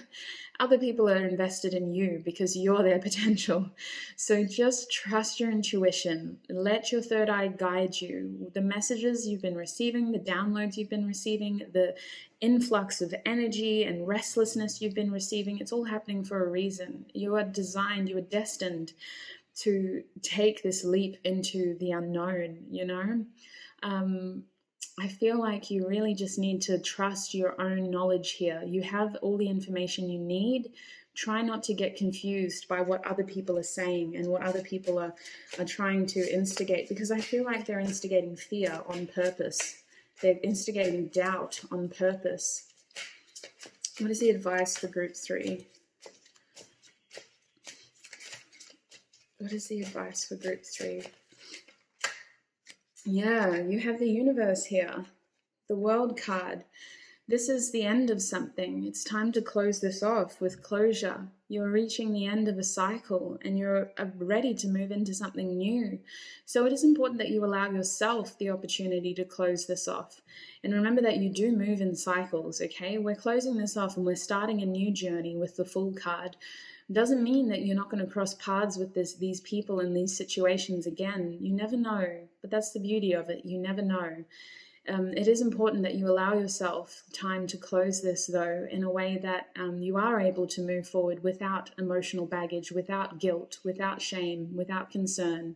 Other people are invested in you because you're their potential. So just trust your intuition. Let your third eye guide you. The messages you've been receiving, the downloads you've been receiving, the influx of energy and restlessness you've been receiving, it's all happening for a reason. You are designed, you are destined to take this leap into the unknown, you know? I feel like you really just need to trust your own knowledge here. You have all the information you need. Try not to get confused by what other people are saying and what other people are trying to instigate, because I feel like they're instigating fear on purpose. They're instigating doubt on purpose. What is the advice for group 3? What is the advice for group 3? Yeah, you have the universe here. The world card. This is the end of something. It's time to close this off with closure. You're reaching the end of a cycle and you're ready to move into something new. So it is important that you allow yourself the opportunity to close this off. And remember that you do move in cycles, okay? We're closing this off and we're starting a new journey with the Fool card. Doesn't mean that you're not going to cross paths with these people in these situations again. You never know, but that's the beauty of it. You never know. It is important that you allow yourself time to close this, though, in a way that you are able to move forward without emotional baggage, without guilt, without shame, without concern.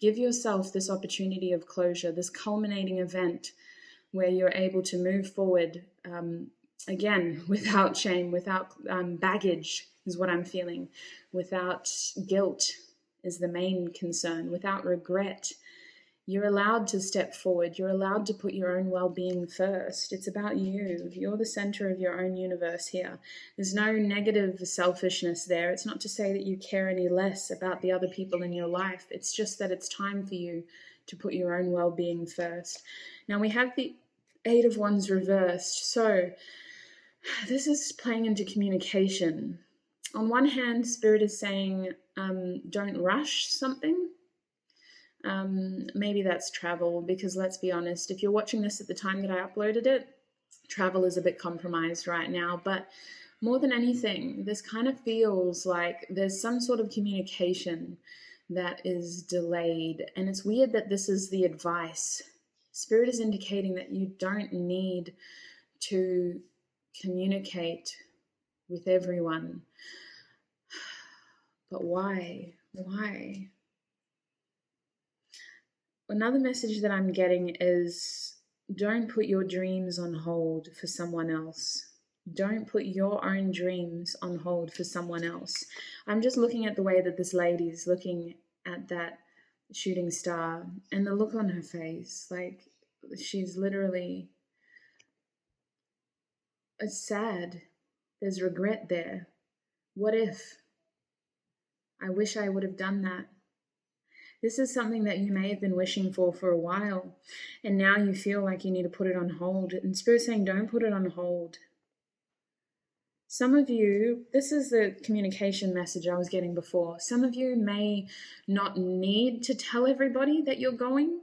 Give yourself this opportunity of closure, this culminating event where you're able to move forward, again, without shame, without baggage, is what I'm feeling. Without guilt is the main concern. Without regret. You're allowed to step forward. You're allowed to put your own well-being first. It's about you. You're the center of your own universe here. There's no negative selfishness there. It's not to say that you care any less about the other people in your life. It's just that it's time for you to put your own well-being first. Now we have the 8 of Wands reversed. So this is playing into communication. On one hand, Spirit is saying, don't rush something. Maybe that's travel, because let's be honest, if you're watching this at the time that I uploaded it, travel is a bit compromised right now. But more than anything, this kind of feels like there's some sort of communication that is delayed. And it's weird that this is the advice. Spirit is indicating that you don't need to communicate with everyone. But why? Why? Another message that I'm getting is don't put your dreams on hold for someone else. Don't put your own dreams on hold for someone else. I'm just looking at the way that this lady is looking at that shooting star and the look on her face. Like, she's literally, it's sad. There's regret there. What if? I wish I would have done that. This is something that you may have been wishing for a while, and now you feel like you need to put it on hold. And Spirit's saying, don't put it on hold. Some of you, this is the communication message I was getting before. Some of you may not need to tell everybody that you're going.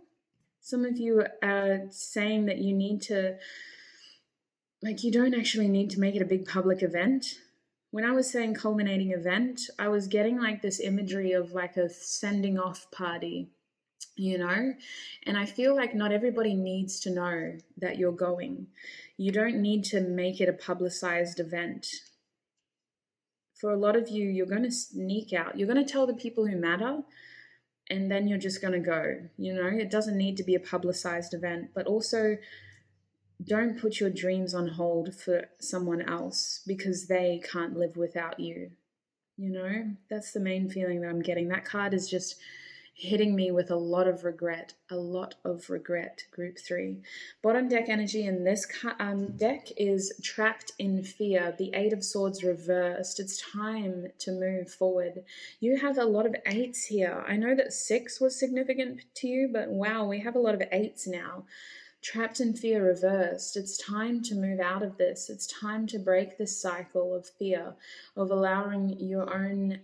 Some of you are saying that you need to, like, you don't actually need to make it a big public event. When I was saying culminating event, I was getting like this imagery of like a sending off party, you know? And I feel like not everybody needs to know that you're going. You don't need to make it a publicized event. For a lot of you, you're going to sneak out. You're going to tell the people who matter, and then you're just going to go, you know? It doesn't need to be a publicized event, but also don't put your dreams on hold for someone else because they can't live without you. You know, that's the main feeling that I'm getting. That card is just hitting me with a lot of regret, group 3. Bottom deck energy in this deck is trapped in fear. The 8 of Swords reversed. It's time to move forward. You have a lot of 8s here. I know that 6 was significant to you, but wow, we have a lot of 8s now. Trapped in fear reversed. It's time to move out of this. It's time to break this cycle of fear, of allowing your own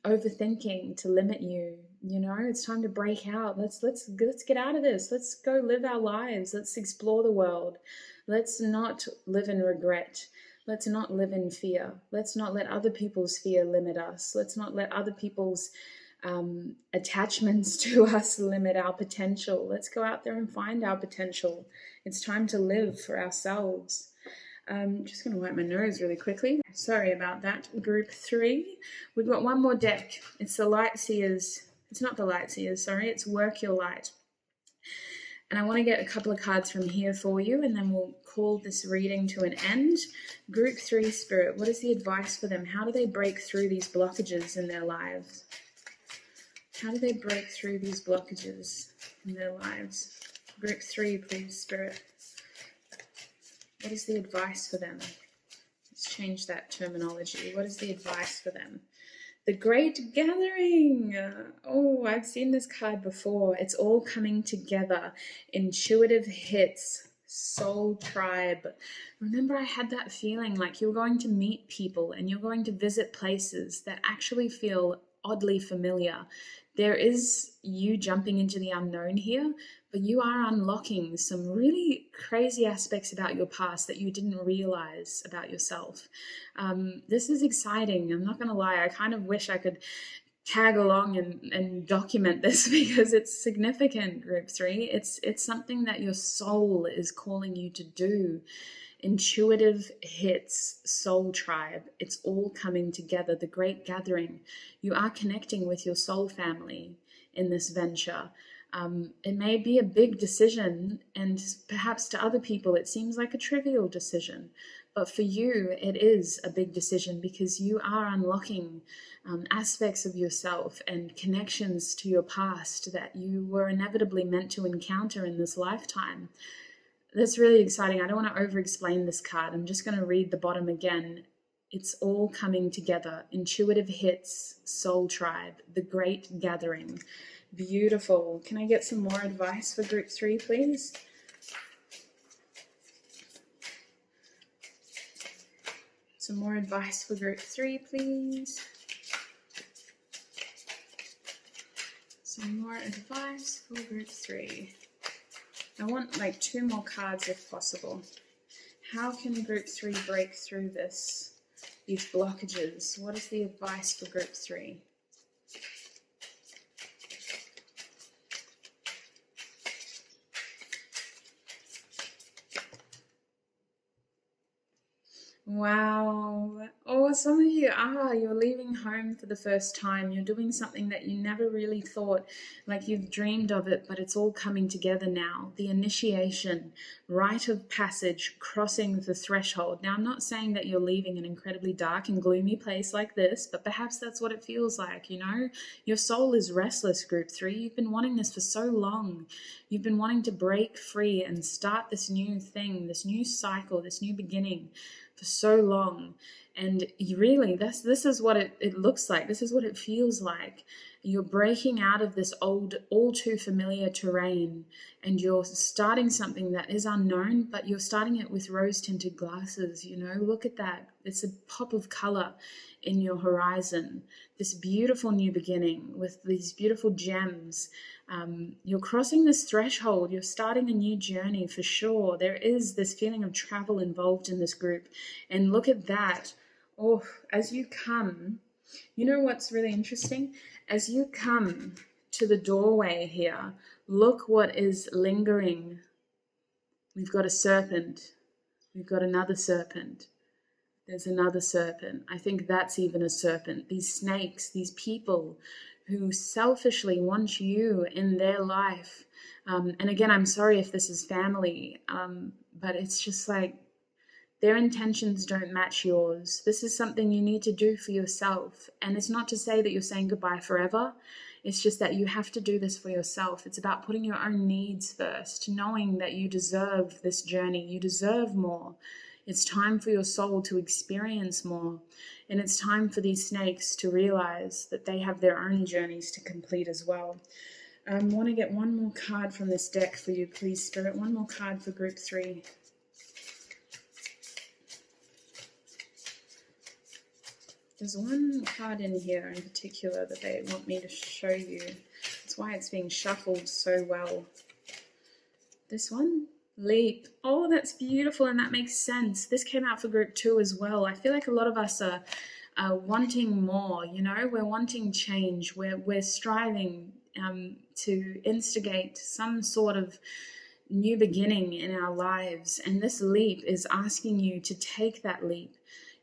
overthinking to limit you. You know, it's time to break out. Let's get out of this. Let's go live our lives. Let's explore the world. Let's not live in regret. Let's not live in fear. Let's not let other people's fear limit us. Let's not let other people's attachments to us limit our potential. Let's go out there and find our potential. It's time to live for ourselves. Just going to wipe my nose really quickly. Sorry about that. Group 3. We've got one more deck. It's the Light Seers. It's not the Light Seers, sorry. It's Work Your Light. And I want to get a couple of cards from here for you, and then we'll call this reading to an end. Group 3 Spirit, what is the advice for them? How do they break through these blockages in their lives? How do they break through these blockages in their lives? Group 3, please, Spirit. What is the advice for them? Let's change that terminology. What is the advice for them? The Great Gathering. Oh, I've seen this card before. It's all coming together. Intuitive hits. Soul tribe. Remember, I had that feeling like you're going to meet people and you're going to visit places that actually feel oddly familiar. There is you jumping into the unknown here, but you are unlocking some really crazy aspects about your past that you didn't realize about yourself. This is exciting. I'm not going to lie. I kind of wish I could tag along and document this because it's significant, Group 3. It's something that your soul is calling you to do. Intuitive hits, soul tribe. It's all coming together. The Great Gathering. You are connecting with your soul family in this venture. It may be a big decision, and perhaps to other people it seems like a trivial decision. But for you, it is a big decision because you are unlocking aspects of yourself and connections to your past that you were inevitably meant to encounter in this lifetime. That's really exciting. I don't want to over-explain this card. I'm just going to read the bottom again. It's all coming together. Intuitive hits, soul tribe, the Great Gathering. Beautiful. Can I get some more advice for Group 3, please? Some more advice for Group 3, please. Some more advice for Group 3. I want like 2 more cards if possible. How can Group 3 break through these blockages? What is the advice for Group 3? Wow. Oh, some of you you're leaving home for the first time. You're doing something that you never really thought, like you've dreamed of it, but it's all coming together now. The initiation, rite of passage, crossing the threshold. Now, I'm not saying that you're leaving an incredibly dark and gloomy place like this, but perhaps that's what it feels like, you know? Your soul is restless, Group 3. You've been wanting this for so long. You've been wanting to break free and start this new thing, this new cycle, this new beginning for so long. And you really, this is what it looks like. This is what it feels like. You're breaking out of this old, all too familiar terrain, and you're starting something that is unknown, but you're starting it with rose-tinted glasses, you know? Look at that. It's a pop of color in your horizon. This beautiful new beginning with these beautiful gems. You're crossing this threshold. You're starting a new journey for sure. There is this feeling of travel involved in this group. And look at that. Oh, as you come, you know what's really interesting? As you come to the doorway here, look what is lingering. We've got a serpent. We've got another serpent. There's another serpent. I think that's even a serpent. These snakes, these people who selfishly want you in their life. And again, I'm sorry if this is family, but it's just like their intentions don't match yours. This is something you need to do for yourself. And it's not to say that you're saying goodbye forever. It's just that you have to do this for yourself. It's about putting your own needs first, knowing that you deserve this journey. You deserve more. It's time for your soul to experience more. And it's time for these snakes to realize that they have their own journeys to complete as well. I want to get one more card from this deck for you, please, Spirit. One more card for group 3. There's one card in here in particular that they want me to show you. That's why it's being shuffled so well. This one? Leap. Oh, that's beautiful, and that makes sense. This came out for group 2 as well. I feel like a lot of us are wanting more, you know? We're wanting change. We're striving to instigate some sort of new beginning in our lives, and this leap is asking you to take that leap.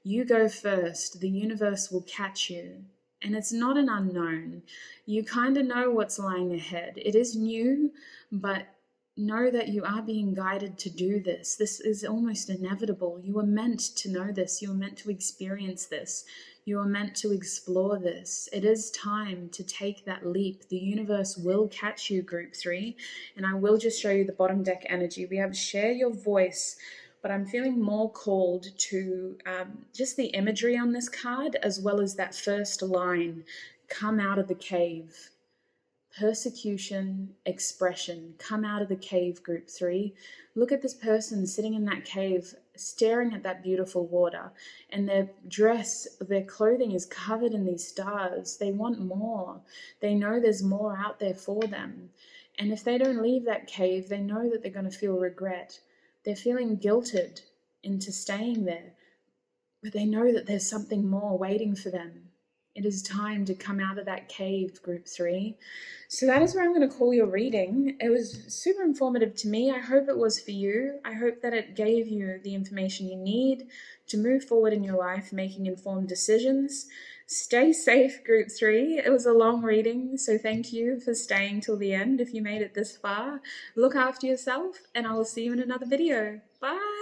You go first. The universe will catch you. And it's not an unknown. You kind of know what's lying ahead. It is new, but know that you are being guided to do this. This is almost inevitable. You were meant to know this. You were meant to experience this. You are meant to explore this. It is time to take that leap. The universe will catch you, group 3. And I will just show you the bottom deck energy. We have share your voice, but I'm feeling more called to just the imagery on this card, as well as that first line, come out of the cave. Persecution, expression, come out of the cave, group 3. Look at this person sitting in that cave, staring at that beautiful water, and their dress, their clothing is covered in these stars. They want more. They know there's more out there for them. And if they don't leave that cave, they know that they're going to feel regret. They're feeling guilted into staying there, but they know that there's something more waiting for them. It is time to come out of that cave, group 3. So that is where I'm going to call your reading. It was super informative to me. I hope it was for you. I hope that it gave you the information you need to move forward in your life, making informed decisions. Stay safe, group 3. It was a long reading, so thank you for staying till the end if you made it this far. Look after yourself, and I will see you in another video. Bye!